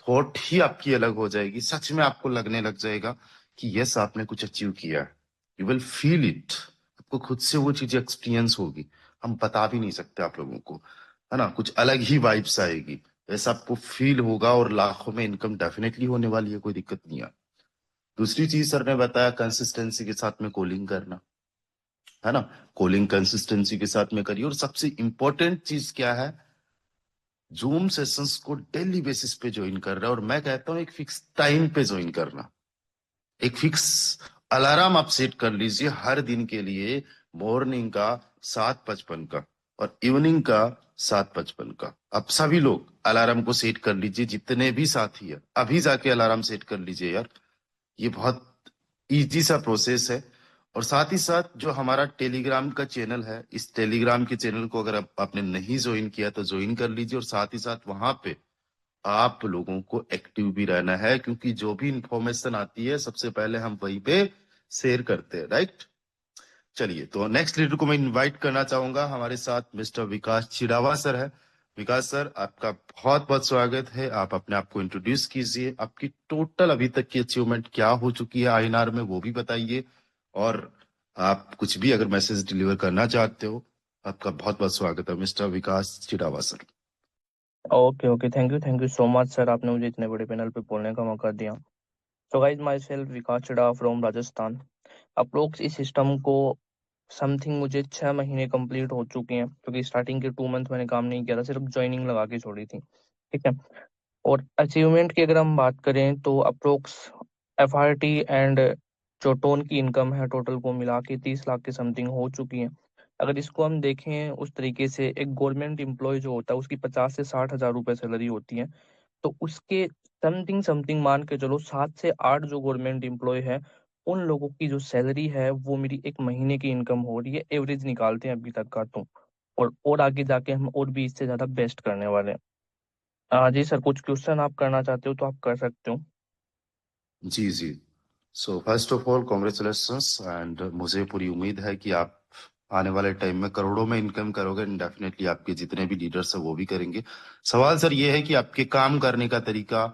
थॉट ही आपकी अलग हो जाएगी। सच में आपको लगने लग जाएगा कि यस, आपने कुछ अचीव किया है। You will feel it. आपको खुद से वो चीज एक्सपीरियंस होगी। हम बता भी नहीं सकते आप लोगों को, है ना। कुछ अलग ही वाइब्स आएगी, ऐसा आपको फील होगा। और लाखों में इनकम डेफिनेटली होने वाली है, कोई दिक्कत नहीं है। दूसरी चीज सर ने बताया कंसिस्टेंसी के साथ में कॉलिंग करना, है ना। कॉलिंग कंसिस्टेंसी के साथ में करिए। और सबसे इंपॉर्टेंट चीज क्या है, जूम सेशंस को डेली बेसिस पे ज्वाइन कर रहा है। और मैं कहता हूं एक फिक्स टाइम पे ज्वाइन करना। एक फिक्स अलार्म आप सेट कर लीजिए हर दिन के लिए। मॉर्निंग का 7:55 का और इवनिंग का 7:55 का। आप सभी लोग अलार्म को सेट कर लीजिए, जितने भी साथी है अभी जाके अलार्म सेट कर लीजिए यार। ये बहुत इजी सा प्रोसेस है। और साथ ही साथ जो हमारा टेलीग्राम का चैनल है, इस टेलीग्राम के चैनल को अगर आपने नहीं ज्वाइन किया तो ज्वाइन कर लीजिए। और साथ ही साथ वहां पे आप लोगों को एक्टिव भी रहना है, क्योंकि जो भी इंफॉर्मेशन आती है सबसे पहले हम वहीं पे शेयर करते हैं, राइट। चलिए, तो नेक्स्ट लीडर को मैं इनवाइट करना चाहूंगा। हमारे साथ मिस्टर विकास चिड़ावा सर है। विकास सर, आपका बहुत बहुत स्वागत है। आप अपने आप को इंट्रोड्यूस कीजिए। आपकी टोटल अभी तक की अचीवमेंट क्या हो चुकी है आईएनआर में, वो भी बताइए। और आप कुछ भी अगर मैसेज डिलीवर करना चाहते हो, आपका बहुत बहुत स्वागत है mister Vikas Chirawa sir. Okay okay, thank you so much sir, आपने मुझे इतने बड़े पैनल पे बोलने का मौका दिया। So guys, myself Vikas Chadha from Rajasthan. आप लोग इस सिस्टम को समथिंग मुझे 6 महीने कंप्लीट हो चुके हैं, क्योंकि स्टार्टिंग के 2 मंथ मैंने काम नहीं किया था, सिर्फ ज्वाइनिंग लगा के छोड़ी थी। ठीक है। और अचीवमेंट की अगर हम बात करें तो अप्रोक्स FRT एंड जो टोन की इनकम है टोटल को मिला के 30 लाख के समथिंग हो चुकी है। अगर इसको हम देखें उस तरीके से, एक गवर्नमेंट एम्प्लॉय जो होता है उसकी 50 से 60 हजार रुपए सैलरी होती है, तो उसके समथिंग समथिंग मान के चलो 7 से 8 जो गवर्नमेंट एम्प्लॉय है, उन लोगों की जो सैलरी है वो मेरी एक महीने की इनकम हो रही है। एवरेज निकालते हैं अभी तक का तो। और आगे जाके हम और भी इससे ज्यादा बेस्ट करने वाले हैं। जी सर, कुछ क्वेश्चन आप करना चाहते हो तो आप कर सकते हो। जी जी। So first of all congratulations. And मुझे पूरी उम्मीद है कि आप आने वाले टाइम में करोड़ों में इनकम करोगे। एंड डेफिनेटली आपके जितने भी लीडर्स हैं वो भी करेंगे। सवाल सर ये है कि आपके काम करने का तरीका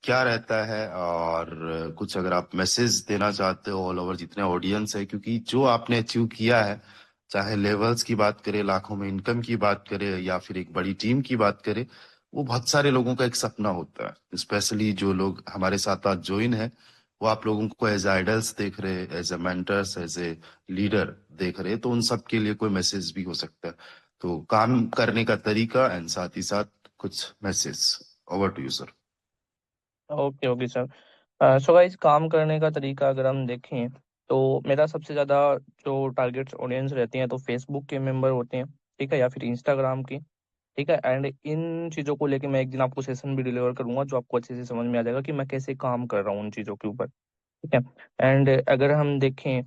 क्या रहता है, और कुछ अगर आप मैसेज देना चाहते हो ऑल ओवर जितने ऑडियंस है, क्योंकि जो आपने अचीव किया है, चाहे लेवल्स की बात करें, लाखों में इनकम की बात करें, या फिर एक बड़ी टीम की बात करें, वो बहुत सारे लोगों का एक सपना होता है। स्पेशली जो लोग हमारे साथ आज ज्वाइन है, वो आप लोगों को एज आइडल्स देख रहे, as a mentors, as a leader देख रहे, तो उन सब के लिए कोई मैसेज भी हो सकता है। तो काम करने का तरीका एंड साथ ही साथ कुछ message. Over to you sir. Okay okay sir. So guys, काम करने का तरीका अगर हम देखें तो मेरा सबसे ज़्यादा जो टारगेट ऑडियंस रहते हैं तो फेसबुक के मेंबर होते हैं, ठीक है, या फिर इंस्टाग्राम की। ठीक है। एंड इन चीज़ों को लेके मैं एक दिन आपको सेशन भी डिलीवर करूंगा, जो आपको अच्छे से समझ में आ जाएगा कि मैं कैसे काम कर रहा हूँ उन चीज़ों के ऊपर। ठीक है। एंड अगर हम देखें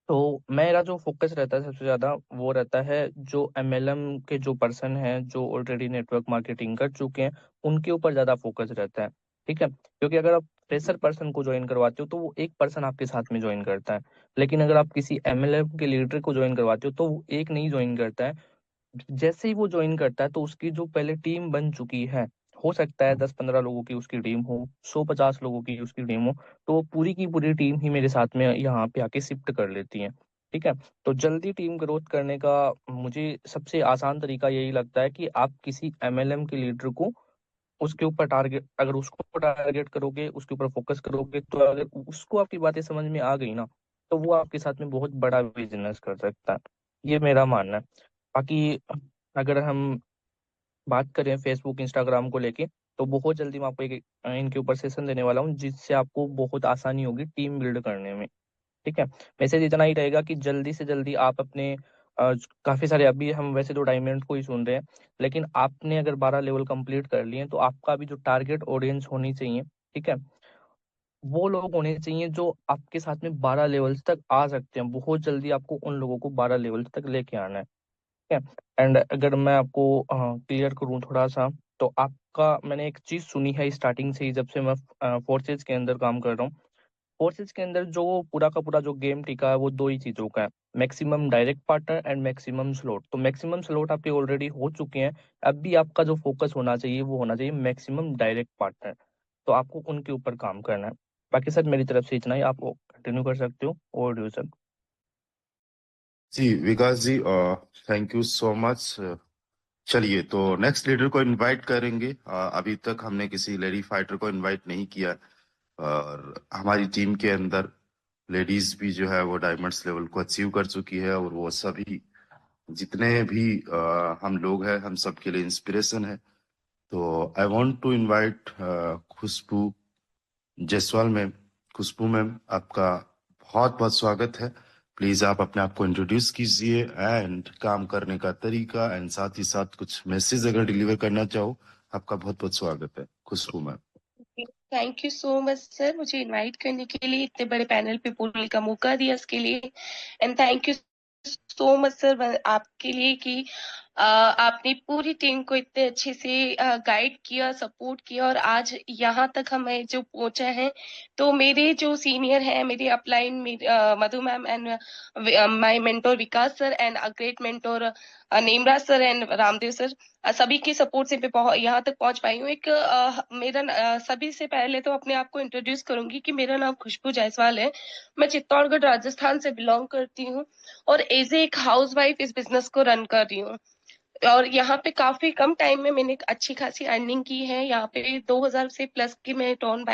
तो मेरा जो फोकस रहता है सबसे ज़्यादा वो रहता है जो MLM के जो पर्सन हैं जो ऑलरेडी नेटवर्क मार्केटिंग कर चुके हैं, उनके ऊपर ज़्यादा फोकस रहता है। ठीक है, क्योंकि अगर आप फ्रेशर पर्सन को ज्वाइन करवाते हो तो वो एक पर्सन आपके साथ में ज्वाइन करता है, लेकिन अगर आप किसी MLM के लीडर को ज्वाइन करवाते हो तो वो एक नहीं ज्वाइन करता है। जैसे ही वो ज्वाइन करता है तो उसकी जो पहले टीम बन चुकी है, हो सकता है 10-15 लोगों की उसकी टीम हो, 100-50 लोगों की उसकी टीम हो, तो वो पूरी की पूरी टीम ही मेरे साथ में यहाँ पे आके शिफ्ट कर लेती है। ठीक है। तो जल्दी टीम ग्रोथ करने का मुझे सबसे आसान तरीका यही लगता है कि आप किसी MLM के लीडर को उसके ऊपर टारगेट, अगर उसको टारगेट करोगे, उसके ऊपर फोकस करोगे, तो अगर उसको आपकी बातें समझ में आ गई ना, तो वो आपके साथ में बहुत बड़ा बिजनेस कर सकता है। ये मेरा मानना है। बाकी अगर हम बात करें फेसबुक इंस्टाग्राम को लेके, तो बहुत जल्दी मैं आपको एक इनके ऊपर सेशन देने वाला हूँ, जिससे आपको बहुत आसानी होगी टीम बिल्ड करने में। ठीक है। मैसेज इतना ही रहेगा कि जल्दी से जल्दी आप अपने काफी सारे, अभी हम वैसे तो डायमंड को ही सुन रहे हैं, लेकिन आपने अगर 12 लेवल कंप्लीट कर लिए तो आपका भी जो टारगेट ऑडियंस होनी चाहिए, ठीक है, वो लोग होने चाहिए जो आपके साथ में 12 लेवल्स तक आ सकते हैं। बहुत जल्दी आपको उन लोगों को 12 लेवल्स तक लेके आना है। ठीक है। एंड अगर मैं आपको क्लियर करूं थोड़ा सा, तो आपका, मैंने एक चीज सुनी है स्टार्टिंग से ही, जब से मैं फोर्सेज के अंदर काम कर रहा हूँ। फोर्सेज के अंदर जो पूरा का पूरा जो गेम टिका है वो दो ही चीजों का है, maximum direct partner and maximum slot. तो मैक्सिमम स्लॉट आपके ऑलरेडी हो चुके हैं, अब भी आपका जो फोकस होना चाहिए वो होना चाहिए मैक्सिमम डायरेक्ट पार्टनर। तो आपको उनके ऊपर काम करना है। बाकी सर मेरी तरफ से इतना ही, आप कंटिन्यू कर सकते हो। और डू सर। जी Vikas ji, thank you so much. चलिए तो नेक्स्ट लीडर को इनवाइट करेंगे। अभी तक हमने किसी लेडी फाइटर को इनवाइट नहीं किया, और हमारी टीम के अंदर लेडीज भी जो है वो डायमंड्स लेवल को अचीव कर चुकी है, और वो सभी जितने भी हम लोग हैं, हम सबके लिए इंस्पिरेशन है। तो I want to invite Khushboo Jaiswal ma'am. Khushboo ma'am, आपका बहुत बहुत स्वागत है। प्लीज आप अपने आप को इंट्रोड्यूस कीजिए, एंड काम करने का तरीका, एंड साथ ही साथ कुछ मैसेज अगर डिलीवर करना चाहो। आपका बहुत बहुत स्वागत है Khushboo ma'am. Thank you so much sir, मुझे इनवाइट करने के लिए, इतने बड़े पैनल पे बोलने का मौका दिया इसके लिए। And thank you so much sir आपके लिए कि आपने पूरी टीम को इतने अच्छे से गाइड किया, सपोर्ट किया, और आज यहाँ तक हमें जो पहुंचा है। तो मेरे जो सीनियर हैं, मेरे upline Madhu ma'am, and my mentor Vikas sir, and a great mentor Nemraj sir and Ramdev sir, सभी के सपोर्ट से मैं यहाँ तक पहुंच पाई हूँ। एक सभी से पहले तो अपने आप को इंट्रोड्यूस करूंगी कि मेरा नाम खुशबू जायसवाल है। मैं चित्तौड़गढ़ राजस्थान से बिलोंग करती हूँ, और एज एक हाउस वाइफ इस बिजनेस को रन कर रही हूँ। और यहाँ पे काफी कम टाइम में मैंने एक अच्छी खासी अर्निंग की है। यहाँ पे 2000 से प्लस की मैं टोन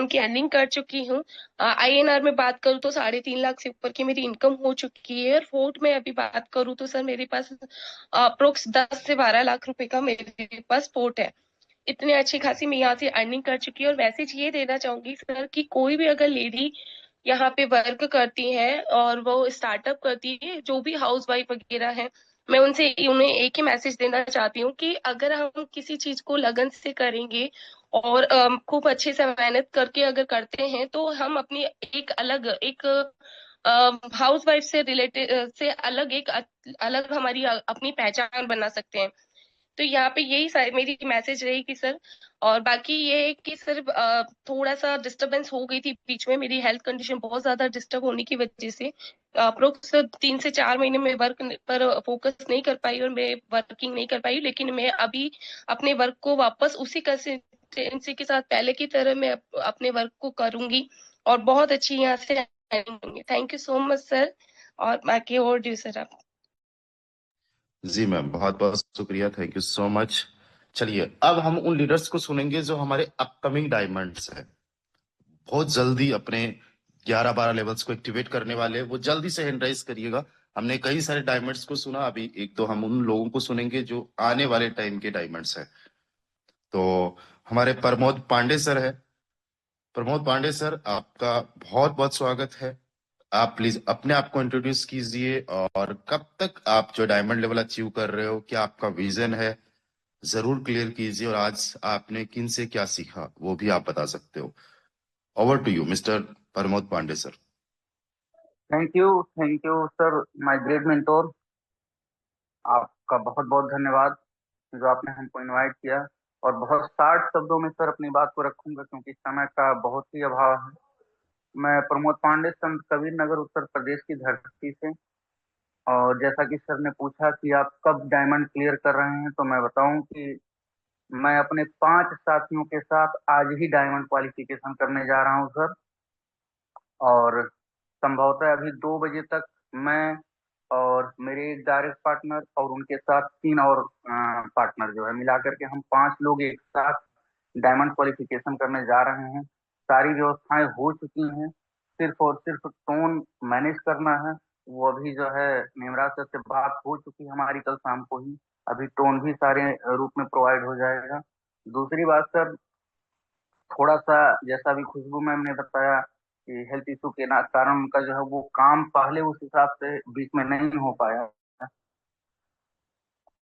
की अर्निंग कर चुकी हूँ। INR में बात करूँ तो 3.5 लाख से ऊपर की मेरी इनकम हो चुकी है। और फोर्ट में अभी बात करूँ तो सर मेरे पास अप्रोक्स 10 से 12 लाख रुपए का मेरे पास फोर्ट है। इतनी अच्छी खासी मैं यहाँ से अर्निंग कर चुकी हूँ। और मैसेज ये देना चाहूंगी सर कि कोई भी अगर लेडी यहाँ पे वर्क करती है और वो स्टार्टअप करती है, जो भी हाउस वाइफ वगैरह है, मैं उन्हें एक ही मैसेज देना चाहती हूँ कि अगर हम किसी चीज को लगन से करेंगे और खूब अच्छे से मेहनत करके अगर करते हैं, तो हम अपनी एक हाउस वाइफ से रिलेटेड से अलग अलग हमारी अपनी पहचान बना सकते हैं। तो यहाँ पे यही मेरी मैसेज रहेगी सर। और बाकी ये है कि सर थोड़ा सा डिस्टरबेंस हो गई थी बीच में, मेरी हेल्थ कंडीशन बहुत ज्यादा डिस्टर्ब होने की वजह से अप्रोक्स 3 से 4 महीने में वर्क पर फोकस नहीं कर पाई, और मैं वर्किंग नहीं कर पाई। लेकिन मैं अभी अपने वर्क को वापस उसी कंसिस्टेंसी के साथ पहले की तरह मैं अपने वर्क को करूंगी, और बहुत अच्छी यहाँ से thank you so much sir. और बाकी और ड्यू सर आप। जी मैम, बहुत बहुत शुक्रिया, थैंक यू सो मच। चलिए अब हम उन लीडर्स को सुनेंगे जो हमारे अपकमिंग डायमंड्स हैं, बहुत जल्दी अपने 11-12 लेवल्स को एक्टिवेट करने वाले हैं। वो जल्दी से हैंड राइज करिएगा। हमने कई सारे डायमंड्स को सुना, अभी एक तो हम उन लोगों को सुनेंगे जो आने वाले टाइम के डायमंड्स हैं। तो हमारे प्रमोद पांडे सर है। प्रमोद पांडे सर, आपका बहुत बहुत स्वागत है। आप प्लीज अपने आप को इंट्रोड्यूस कीजिए, और कब तक आप जो डायमंड लेवल अचीव कर रहे हो, क्या आपका विजन है, जरूर क्लियर कीजिए। और आज आपने किन से क्या सीखा वो भी आप बता सकते हो। Over to you mister Pramod Pandey sir. Thank you sir, my great mentor. आपका बहुत बहुत धन्यवाद जो आपने हमको इनवाइट किया। और बहुत शार्ट शब्दों में सर अपनी बात को रखूंगा, क्योंकि समय का बहुत ही अभाव है। मैं प्रमोद पांडे, संत कबीर नगर, उत्तर प्रदेश की धरती से। और जैसा कि सर ने पूछा कि आप कब डायमंड क्लियर कर रहे हैं, तो मैं बताऊं कि मैं अपने 5 साथियों के साथ आज ही डायमंड क्वालिफिकेशन करने जा रहा हूं सर। और संभवतः अभी 2 बजे तक मैं और मेरे एक डायरेक्ट पार्टनर और उनके साथ 3 और पार्टनर जो है मिलाकर के हम 5 लोग एक साथ डायमंड क्वालिफिकेशन करने जा रहे हैं। सारी व्यवस्थाएं हो चुकी हैं, सिर्फ और सिर्फ टोन मैनेज करना है। वो अभी जो है निमराज सर से बात हो चुकी है हमारी कल शाम को ही। अभी टोन भी सारे रूप में प्रोवाइड हो जाएगा। दूसरी बात सर, थोड़ा सा जैसा भी खुशबू मैम ने बताया कि हेल्थ इशू के कारण उनका जो है वो काम पहले उस हिसाब से बीच में नहीं हो पाया।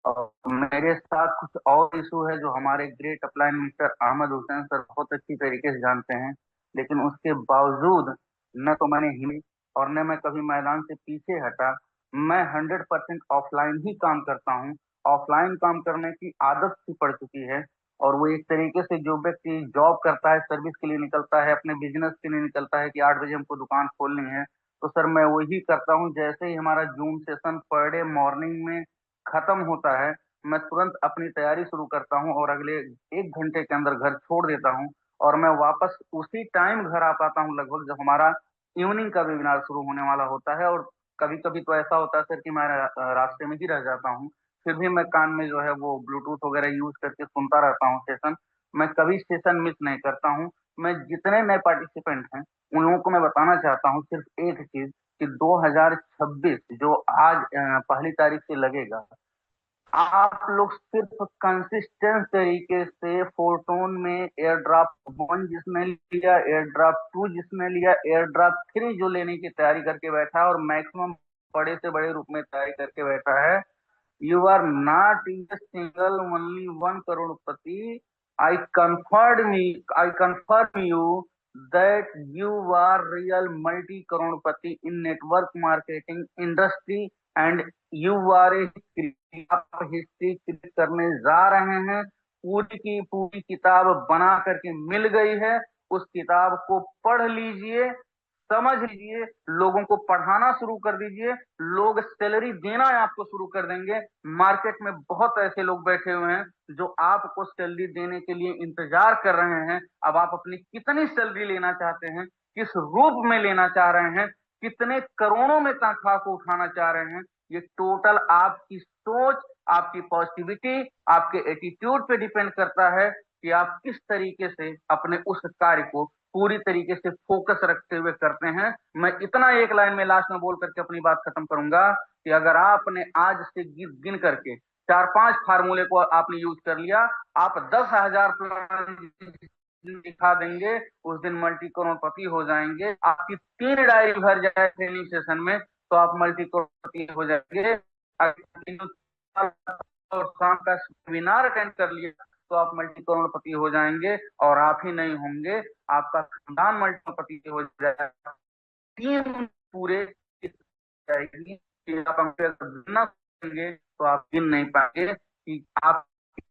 और मेरे साथ कुछ और इशू है जो हमारे great upline mister Ahmed Hussain sir बहुत अच्छी तरीके से जानते हैं, लेकिन उसके बावजूद न तो मैंने हिम्मत और न मैं कभी मैदान से पीछे हटा। मैं 100% ऑफलाइन ही काम करता हूँ। ऑफलाइन काम करने की आदत सी पड़ चुकी है। और वो एक तरीके से जो व्यक्ति जॉब करता है, सर्विस के लिए निकलता है, अपने बिजनेस के लिए निकलता है कि 8 बजे हमको दुकान खोलनी है, तो सर मैं वही करता हूँ। जैसे ही हमारा zoom session per day morning में खत्म होता है, मैं तुरंत अपनी तैयारी शुरू करता हूँ और अगले 1 घंटे के अंदर घर छोड़ देता हूँ और मैं वापस उसी टाइम घर आ पाता हूँ लगभग जब हमारा इवनिंग का वेबिनार शुरू होने वाला होता है। और कभी कभी तो ऐसा होता है सर कि मैं रास्ते में ही रह जाता हूँ, फिर भी मैं कान में जो है वो ब्लूटूथ वगैरह यूज करके सुनता रहता हूँ सेशन। मैं कभी सेशन मिस नहीं करता हूँ। मैं जितने नए पार्टिसिपेंट हैं उन लोगों को मैं बताना चाहता हूँ सिर्फ एक चीज कि 2026 जो आज 1 तारीख से लगेगा, आप लोग सिर्फ कंसिस्टेंट तरीके से फोटोन में एयर ड्रॉप 1 जिसने लिया, एयर ड्रॉप 2 जिसने लिया, एयर ड्रॉप 3 जो लेने की तैयारी करके बैठा है और मैक्सिमम बड़े से बड़े रूप में तैयारी करके बैठा है, you are not in single only 1 crorepati. I confirm you that you are real multi crorepati in network marketing industry and you are a history create करने जा रहे हैं। पूरी की पूरी किताब बना करके मिल गई है। उस किताब को पढ़ लीजिए, समझ लीजिए, लोगों को पढ़ाना शुरू कर दीजिए। लोग सैलरी देना आपको शुरू कर देंगे। मार्केट में बहुत ऐसे लोग बैठे हुए हैं जो आपको सैलरी देने के लिए इंतजार कर रहे हैं। अब आप अपनी कितनी सैलरी लेना चाहते हैं, किस रूप में लेना चाह रहे हैं, कितने करोड़ों में तनख्वाह को उठाना चाह रहे हैं, ये टोटल आपकी सोच, आपकी पॉजिटिविटी, आपके एटीट्यूड पे डिपेंड करता है कि आप किस तरीके से अपने उस कार्य को पूरी तरीके से फोकस रखते हुए करते हैं। मैं इतना एक लाइन में लास्ट में बोल करके अपनी बात खत्म करूंगा कि अगर आपने आज से गिन करके 4-5 फार्मूले को आपने यूज कर लिया, आप 10,000 प्लान दिखा देंगे, उस दिन मल्टी करोड़पति हो जाएंगे। आपकी 3 डायरी भर जाए ट्रेनिंग सेशन में तो आप मल्टी करोड़पति हो जाएंगे। और शाम का वेबिनार अटेंड कर लिया तो आप मल्टी करोड़पति हो जाएंगे। और आप ही नहीं होंगे, आपका खानदान मल्टी करोड़पति हो जाएगा। टीम पूरे जाएगी कि आप गिनना करेंगे तो आप गिन नहीं पाएंगे कि आप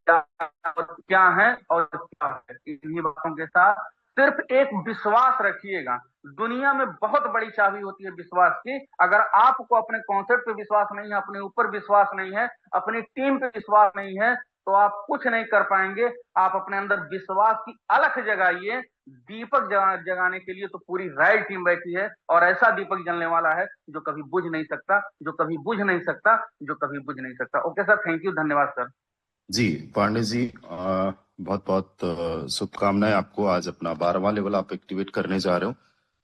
क्या है और क्या है। इन्हीं बातों के साथ सिर्फ एक विश्वास रखिएगा। दुनिया में बहुत बड़ी चाबी होती है विश्वास की। अगर आपको अपने कॉन्सेप्ट पे विश्वास नहीं है, अपने ऊपर विश्वास नहीं है, अपनी टीम पे विश्वास नहीं है, तो आप कुछ नहीं कर पाएंगे। आप अपने अंदर विश्वास की अलख जगाइए। दीपक जगाने के लिए तो पूरी राइट टीम बैठी है और ऐसा दीपक जलने वाला है जो कभी बुझ नहीं सकता, जो कभी बुझ नहीं सकता, जो कभी बुझ नहीं सकता। ओके सर, थैंक यू, धन्यवाद सर। जी पांडे जी, बहुत बहुत शुभकामनाएं आपको। आज अपना 12वां लेवल आप एक्टिवेट करने जा रहे हो।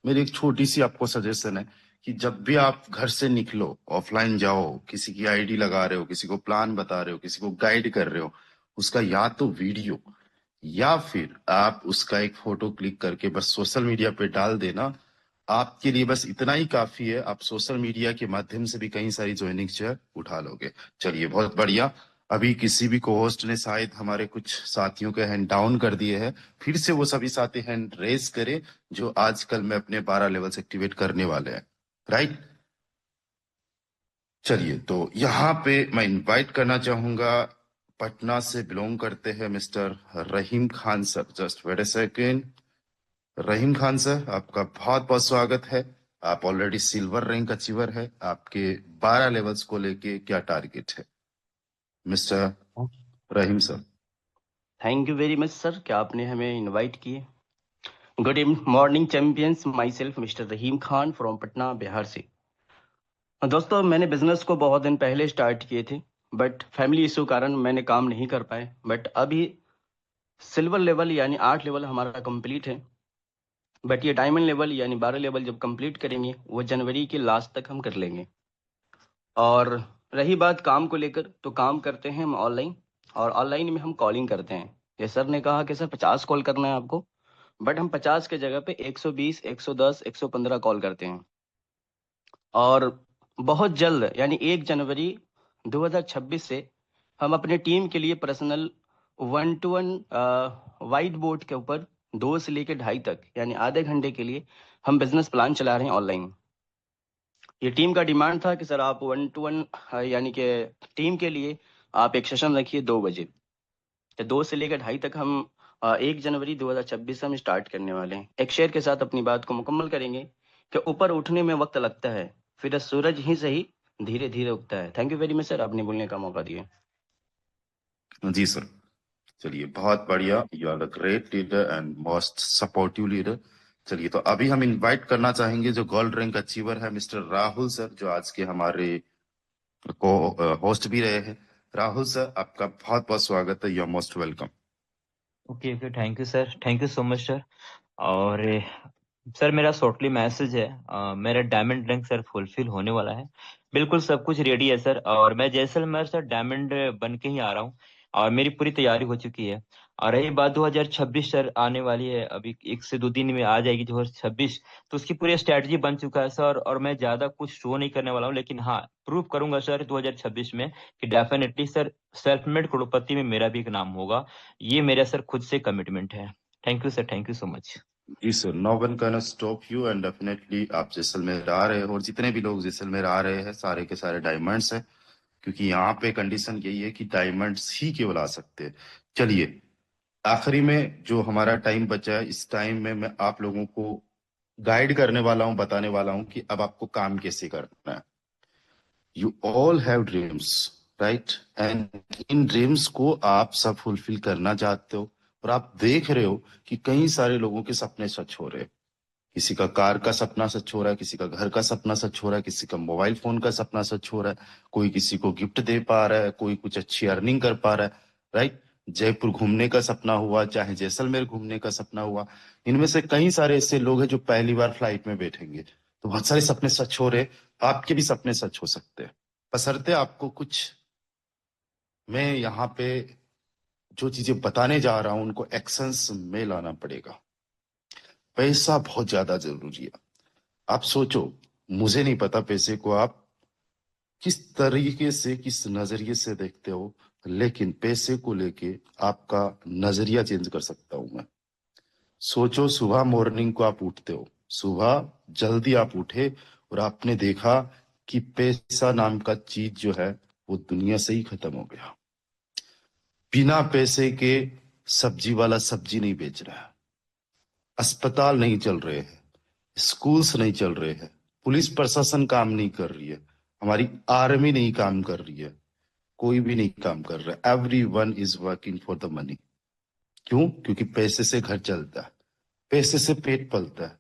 मेरी एक छोटी सी आपको सजेशन है कि जब भी आप घर से निकलो, ऑफलाइन जाओ, किसी की आईडी लगा रहे हो, किसी को प्लान बता रहे हो, किसी को गाइड कर रहे हो, उसका या तो वीडियो या फिर आप उसका एक फोटो क्लिक करके बस सोशल मीडिया पे डाल देना। आपके लिए बस इतना ही काफी है। आप सोशल मीडिया के माध्यम से भी कई सारी ज्वाइनिंग शेयर उठा लोगे। चलिए, बहुत बढ़िया। अभी किसी भी को होस्ट ने शायद हमारे कुछ साथियों के हैंड डाउन कर दिए हैं। फिर से वो सभी साथी हैंड रेज करें जो आजकल में अपने 12 लेवल्स एक्टिवेट करने वाले हैं, राइट। चलिए, तो यहाँ पे मैं इनवाइट करना चाहूंगा, पटना से बिलोंग करते हैं mister Rahim Khan sir. Just wait a second. Rahim Khan sir, आपका बहुत बहुत स्वागत है। आप ऑलरेडी सिल्वर रैंक अचीवर है। आपके 12 लेवल्स को लेके क्या टारगेट है mister Rahim sir? Thank you very much sir, क्या आपने हमें इनवाइट किए। Good morning champions, my self mister Rahim Khan from Patna, Bihar से। दोस्तों, मैंने बिजनेस को बहुत दिन पहले स्टार्ट किए थे, बट फैमिली इशू कारण मैंने काम नहीं कर पाए। बट अभी सिल्वर लेवल यानी 8 लेवल हमारा कंप्लीट है, बट ये डायमंड लेवल यानी 12 लेवल जब कंप्लीट करेंगे वो जनवरी के लास्ट तक हम कर लेंगे। और रही बात काम को लेकर, तो काम करते हैं हम ऑनलाइन, और ऑनलाइन में हम कॉलिंग करते हैं। ये सर ने कहा कि सर 50 कॉल करना है आपको, बट हम 50 के जगह पे 120, 110, 115 कॉल करते हैं। और बहुत जल्द यानी 1 जनवरी 2026 से हम अपने टीम के लिए पर्सनल 1-to-1 वाइट बोर्ड के ऊपर 2 से लेकर 2.5 तक यानी आधे घंटे के लिए हम बिजनेस प्लान चला रहे हैं ऑनलाइन। ये टीम का डिमांड था कि सर आप 1-to-1 यानी कि टीम के लिए आप एक सेशन रखिए 2 बजे। तो 2 से लेकर 2.5 तक हम 1 जनवरी 2026 से हम स्टार्ट करने वाले हैं। एक शेयर के साथ अपनी बात को मुकम्मल करेंगे कि ऊपर उठने में वक्त लगता है, फिर सूरज ही सही धीरे धीरे उगता है। Thank you very much sir, आपने बोलने का मौका दिया। जी सर, चलिए बहुत बढ़िया। You are a great leader and most supportive leader. चलिए, तो अभी हम इनवाइट करना चाहेंगे जो गोल्ड रैंक अचीवर है मिस्टर राहुल सर, जो आज के हमारे को होस्ट भी रहे हैं। राहुल सर, आपका बहुत बहुत स्वागत है। You are most welcome. Okay okay, thank you sir, thank you so much sir. और सर मेरा शॉर्टली मैसेज है, मेरा डायमंड रैंक सर फुलफिल होने वाला है, बिल्कुल सब कुछ रेडी है सर। और मैं जैसलमेर सर डायमंड बन के ही आ रहा हूँ, और मेरी पूरी तैयारी हो चुकी है। और रही बात 2026 सर आने वाली है, अभी 1 से 2 दिन में आ जाएगी 2026, तो उसकी पूरी स्ट्रैटेजी बन चुका है सर। और मैं ज्यादा कुछ शो नहीं करने वाला हूँ, लेकिन हाँ प्रूव करूंगा सर 2026 में कि डेफिनेटली सर सेल्फ मेड करोड़पति में मेरा भी एक नाम होगा। ये मेरा सर खुद से कमिटमेंट है। Thank you sir, thank you so much. जी sir, no one can stop you and definitely आप जैसलमेर आ रहे हो, और जितने भी लोग जैसलमेर आ रहे हैं सारे के सारे डायमंड्स हैं, क्योंकि यहाँ पे कंडीशन यही है कि डायमंड्स ही केवल आ सकते हैं। चलिए, आखिरी में जो हमारा टाइम बचा है, इस टाइम में मैं आप लोगों को गाइड करने वाला हूँ, बताने वाला हूँ कि अब आपको काम कैसे करना है। You all have dreams, right? And in dreams को आप सब फुलफिल करना चाहते हो, और आप देख रहे हो कि कई सारे लोगों के सपने सच हो रहे हैं। किसी का कार का सपना सच हो रहा है, किसी का घर का सपना सच हो रहा है, किसी का मोबाइल फोन का सपना सच हो रहा है, कोई किसी को गिफ्ट दे पा रहा है, कोई कुछ अच्छी अर्निंग कर पा रहा है, राइट? जयपुर घूमने का सपना हुआ, चाहे जैसलमेर घूमने का सपना हुआ। इनमें से कई सारे ऐसे लोग हैं जो पहली बार फ्लाइट में बैठेंगे, तो बहुत सारे सपने सच हो रहे। आपके भी सपने सच हो सकते हैं, बशर्ते आपको कुछ, मैं यहाँ पे जो चीजें बताने जा रहा हूं उनको एक्शंस में लाना पड़ेगा। पैसा बहुत ज्यादा जरूरी है। आप सोचो, मुझे नहीं पता पैसे को आप किस तरीके से, किस नजरिए से देखते हो, लेकिन पैसे को लेके आपका नजरिया चेंज कर सकता हूं मैं। सोचो, सुबह मॉर्निंग को आप उठते हो, सुबह जल्दी आप उठे और आपने देखा कि पैसा नाम का चीज जो है वो दुनिया से ही खत्म हो गया। बिना पैसे के सब्जी वाला सब्जी नहीं बेच रहा है, अस्पताल नहीं चल रहे हैं, स्कूल्स नहीं चल रहे हैं, पुलिस प्रशासन काम नहीं कर रही है, हमारी आर्मी नहीं काम कर रही है, कोई भी नहीं काम कर रहा है। Everyone is working for the money. क्यों? क्योंकि पैसे से घर चलता है, पैसे से पेट पलता है।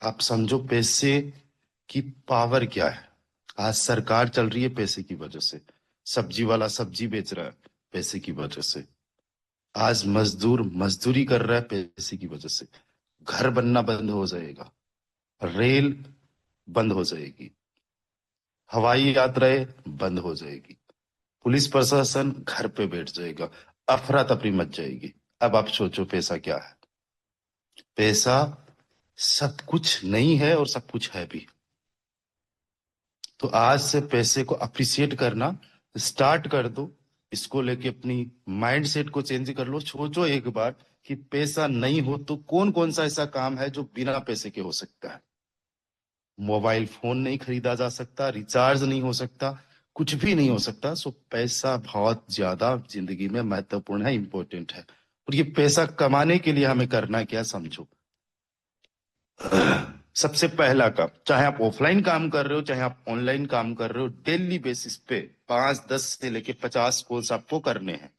आप समझो पैसे की पावर क्या है। आज सरकार चल रही है पैसे की वजह से, सब्जी वाला सब्जी बेच रहा है पैसे की वजह से, आज मजदूर मजदूरी कर रहा है पैसे की वजह से। घर बनना बंद हो जाएगा, रेल बंद हो जाएगी, हवाई यात्राएं बंद हो जाएगी, पुलिस प्रशासन घर पे बैठ जाएगा, अफरा तफरी मच जाएगी। अब आप सोचो पैसा क्या है। पैसा सब कुछ नहीं है और सब कुछ है भी। तो आज से पैसे को अप्रिशिएट करना स्टार्ट कर दो, इसको लेके अपनी माइंड सेट को चेंज कर लो। सोचो एक बार कि पैसा नहीं हो तो कौन कौन सा ऐसा काम है जो बिना पैसे के हो सकता है। मोबाइल फोन नहीं खरीदा जा सकता, रिचार्ज नहीं हो सकता, कुछ भी नहीं हो सकता। सो पैसा बहुत ज्यादा जिंदगी में महत्वपूर्ण है, इंपॉर्टेंट है। और ये पैसा कमाने के लिए हमें करना क्या, समझो। सबसे पहला काम, चाहे आप ऑफलाइन काम कर रहे हो चाहे आप ऑनलाइन काम कर रहे हो, डेली बेसिस पे 5-10 से लेके 50 कॉल्स आपको करने हैं।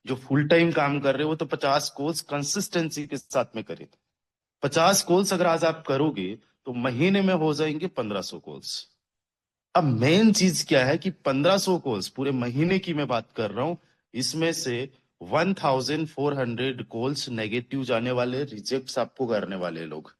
जो फुल टाइम काम कर रहे हो तो 50 कॉल्स कंसिस्टेंसी के साथ में करें। 50 कॉल्स अगर आज आप करोगे तो महीने में हो जाएंगे 1500 कॉल्स। अब मेन चीज क्या है कि 1500 कॉल्स पूरे महीने की मैं बात कर रहा हूं, इसमें से 1400 कॉल्स नेगेटिव जाने वाले, रिजेक्ट्स आपको करने वाले लोग,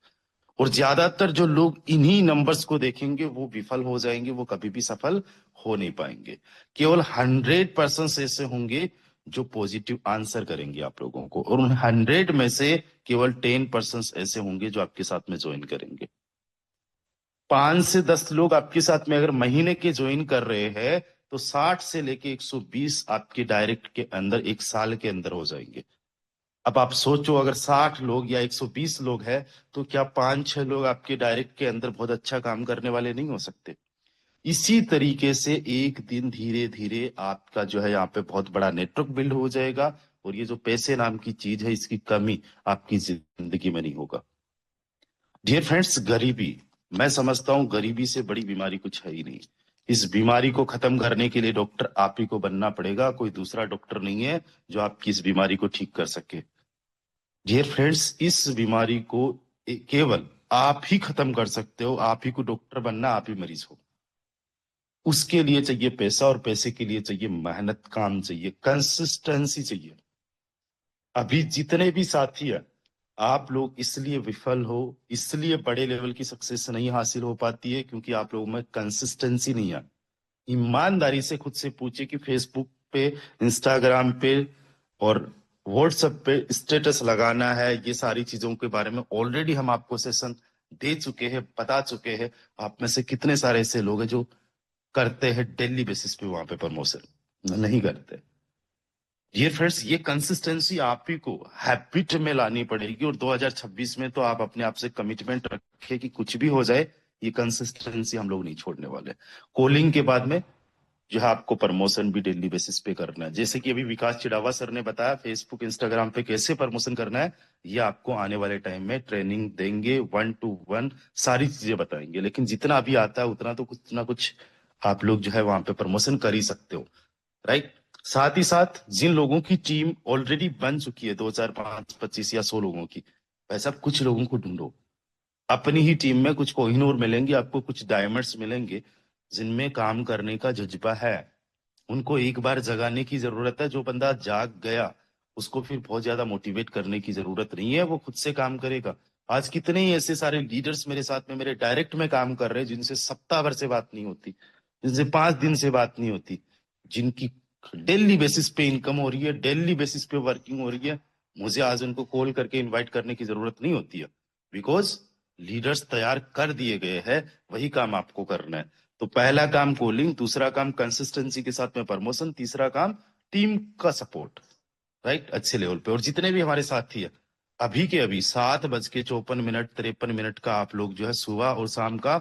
और ज्यादातर जो लोग इन्हीं नंबर्स को देखेंगे वो विफल हो जाएंगे, वो कभी भी सफल हो नहीं पाएंगे। केवल 100% ऐसे होंगे जो पॉजिटिव आंसर करेंगे आप लोगों को, और उन 100 में से केवल 10% ऐसे होंगे जो आपके साथ में ज्वाइन करेंगे। 5 से 10 लोग आपके साथ में अगर महीने के ज्वाइन कर रहे हैं तो 60 से लेके 120 आपके डायरेक्ट के अंदर एक साल के अंदर हो जाएंगे। अब आप सोचो, अगर 60 लोग या 120 लोग हैं तो क्या 5-6 लोग आपके डायरेक्ट के अंदर बहुत अच्छा काम करने वाले नहीं हो सकते? इसी तरीके से एक दिन धीरे धीरे आपका जो है यहाँ पे बहुत बड़ा नेटवर्क बिल्ड हो जाएगा, और ये जो पैसे नाम की चीज है इसकी कमी आपकी जिंदगी में नहीं होगा। डियर फ्रेंड्स, गरीबी, मैं समझता हूं गरीबी से बड़ी बीमारी कुछ है ही नहीं। इस बीमारी को खत्म करने के लिए डॉक्टर आप ही को बनना पड़ेगा, कोई दूसरा डॉक्टर नहीं है जो आपकी इस बीमारी को ठीक कर सके। डियर फ्रेंड्स, इस बीमारी को केवल आप ही खत्म कर सकते हो, आप ही को डॉक्टर बनना, आप ही मरीज हो। उसके लिए चाहिए पैसा, और पैसे के लिए चाहिए मेहनत, काम चाहिए, कंसिस्टेंसी चाहिए। अभी जितने भी साथी हैं, आप लोग इसलिए विफल हो, इसलिए बड़े लेवल की सक्सेस नहीं हासिल हो पाती है क्योंकि आप लोगों में कंसिस्टेंसी नहीं है। ईमानदारी से खुद से पूछिए कि फेसबुक पे, इंस्टाग्राम पे और व्हाट्सएप पे स्टेटस लगाना है, ये सारी चीजों के बारे में ऑलरेडी हम आपको सेशन दे चुके हैं, बता चुके हैं। आप में से कितने सारे ऐसे लोग हैं जो करते हैं डेली बेसिस पे वहां पे प्रमोशन? नहीं करते। डियर फ्रेंड्स, ये कंसिस्टेंसी आप ही को हैबिट में लानी पड़ेगी, और 2026 में तो आप अपने आप से कमिटमेंट रखें कि कुछ भी हो जाए ये कंसिस्टेंसी हम लोग नहीं छोड़ने वाले। कॉलिंग के बाद में जो है आपको प्रमोशन भी डेली बेसिस पे करना है। जैसे कि अभी विकास चिड़ावा सर ने बताया फेसबुक इंस्टाग्राम पे कैसे प्रमोशन करना है, ये आपको आने वाले टाइम में ट्रेनिंग देंगे, 1-to-1 सारी चीजें बताएंगे। लेकिन जितना अभी आता है उतना तो कुछ ना कुछ आप लोग जो है वहां पे प्रमोशन कर ही सकते हो, राइट? साथ ही साथ जिन लोगों की टीम ऑलरेडी बन चुकी है 2, 4, 5, 25 या 100 लोगों की, भाई साहब कुछ लोगों को ढूंढो अपनी ही टीम में। कुछ कोहिनूर मिलेंगे आपको, कुछ डायमंड्स मिलेंगे जिनमें काम करने का जज्बा है। उनको एक बार जगाने की जरूरत है। जो बंदा जाग गया उसको फिर बहुत ज्यादा मोटिवेट करने की जरूरत नहीं है, वो खुद से काम करेगा। आज कितने ही ऐसे सारे लीडर्स मेरे साथ में, मेरे डायरेक्ट में काम कर रहे हैं, जिनसे सप्ताह भर से बात नहीं होती, जिनसे 5 दिन से बात नहीं होती, जिनकी डेली बेसिस पे इनकम हो रही है, डेली बेसिस पे वर्किंग हो रही है। मुझे आज उनको कॉल करके इनवाइट करने की जरूरत नहीं होती है, बिकॉज लीडर्स तैयार कर दिए गए हैं। वही काम आपको करना है। तो पहला काम कॉलिंग, दूसरा काम कंसिस्टेंसी के साथ में प्रमोशन, तीसरा काम टीम का सपोर्ट, राइट, अच्छे लेवल पे। और जितने भी हमारे साथी है अभी के अभी 7:54 53 का आप लोग जो है सुबह और शाम का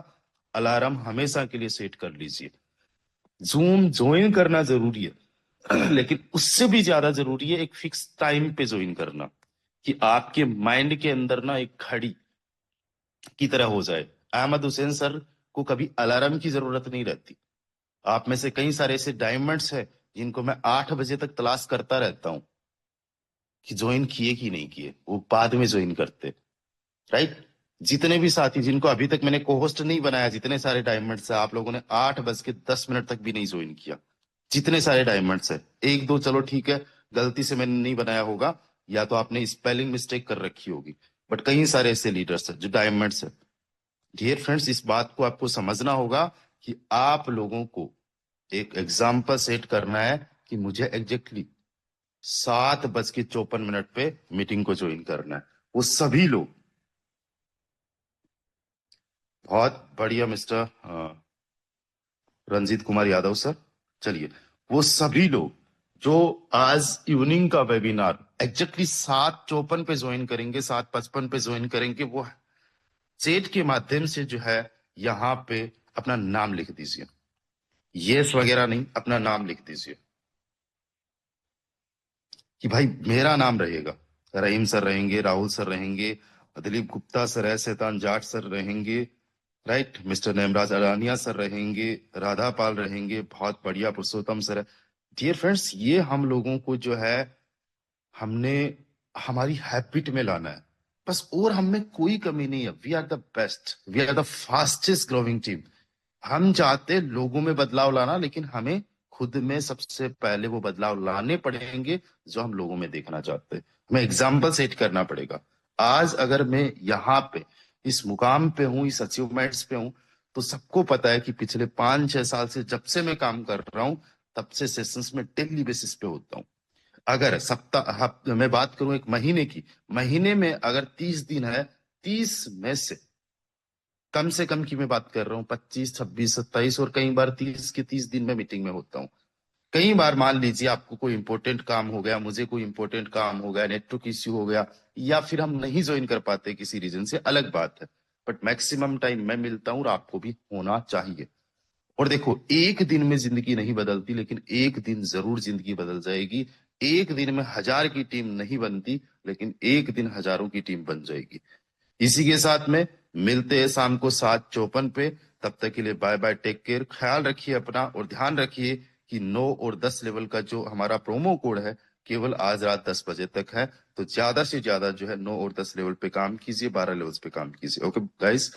अलार्म हमेशा के लिए सेट कर लीजिए। जूम ज्वाइन करना जरूरी है, लेकिन उससे भी ज्यादा जरूरी है एक फिक्स टाइम पे ज्वाइन करना, कि आपके माइंड के अंदर ना एक घड़ी की तरह हो जाए। अहमद हुसैन सर को कभी अलार्म की जरूरत नहीं रहती। आप में से कई सारे ऐसे डायमंड्स हैं जिनको मैं 8 बजे तक तलाश करता रहता हूं कि ज्वाइन किए कि नहीं किए, वो बाद में ज्वाइन करते, राइट? जितने भी साथी जिनको अभी तक मैंने कोहोस्ट नहीं बनाया, जितने सारे डायमंड्स है, आप लोगों ने 8:10 तक भी नहीं ज्वाइन किया। जितने सारे डायमंड्स है, 1-2 चलो ठीक है, गलती से मैंने नहीं बनाया होगा, या तो आपने स्पेलिंग मिस्टेक कर रखी होगी, बट कई सारे ऐसे लीडर्स है जो डायमंड्स है। डियर फ्रेंड्स, इस बात को आपको समझना होगा कि आप लोगों को एक एग्जाम्पल सेट करना है कि मुझे एग्जैक्टली 7:54 पे मीटिंग को ज्वाइन करना है। वो सभी लोग, बहुत बढ़िया मिस्टर रंजीत कुमार यादव सर, चलिए, वो सभी लोग जो आज इवनिंग का वेबिनार एग्जैक्टली 7:54 पे ज्वाइन करेंगे, 7:55 पे ज्वाइन करेंगे, वो चैट के माध्यम से जो है यहाँ पे अपना नाम लिख दीजिए। यस वगैरह नहीं, अपना नाम लिख दीजिए कि भाई मेरा नाम रहेगा। रहीम सर रहेंगे, राहुल सर रहेंगे, दिलीप गुप्ता सर है, शैतान जाट सर रहेंगे, राइट, मिस्टर नेमराज अडानिया सर रहेंगे, राधा पाल रहेंगे, बहुत बढ़िया पुरुषोत्तम सर है। डियर फ्रेंड्स, ये हम लोगों को जो है हमने हमारी हैबिट में लाना है बस, और हम में कोई कमी नहीं है। We are the best, we are the fastest growing team. हम चाहते लोगों में बदलाव लाना, लेकिन हमें खुद में सबसे पहले वो बदलाव लाने पड़ेंगे जो हम लोगों में देखना चाहते हैं। हमें एग्जाम्पल सेट करना पड़ेगा। आज अगर मैं यहाँ पे इस मुकाम पे हूँ, इस अचीवमेंट्स पे हूँ, तो सबको पता है कि पिछले 5-6 साल से जब से मैं काम कर रहा हूँ तब से सेशंस में डेली बेसिस पे होता हूँ। अगर सप्ताह मैं बात करूं एक महीने की, महीने में अगर 30 दिन है, 30 में से कम की मैं बात कर रहा हूँ 25, 26, 27 और कई बार 30 के 30 दिन में मीटिंग में होता हूँ। कई बार मान लीजिए आपको कोई इंपॉर्टेंट काम हो गया, मुझे कोई इंपॉर्टेंट काम हो गया, नेटवर्क इश्यू हो गया, या फिर हम नहीं ज्वाइन कर पाते किसी रीजन से, अलग बात है, बट मैक्सिमम टाइम मैं मिलता हूँ और आपको भी होना चाहिए। और देखो, एक दिन में जिंदगी नहीं बदलती, लेकिन एक दिन जरूर जिंदगी बदल जाएगी। एक दिन में 1000 की टीम नहीं बनती, लेकिन एक दिन हजारों की टीम बन जाएगी। इसी के साथ में मिलते हैं शाम को 7:54 पे। तब तक के लिए बाय बाय, टेक केयर, ख्याल रखिए अपना, और ध्यान रखिए कि 9 और 10 लेवल का जो हमारा प्रोमो कोड है केवल आज रात 10 बजे तक है। तो ज्यादा से ज्यादा जो है 9 और 10 लेवल पे काम कीजिए, 12 लेवल्स पे काम कीजिए। Okay guys.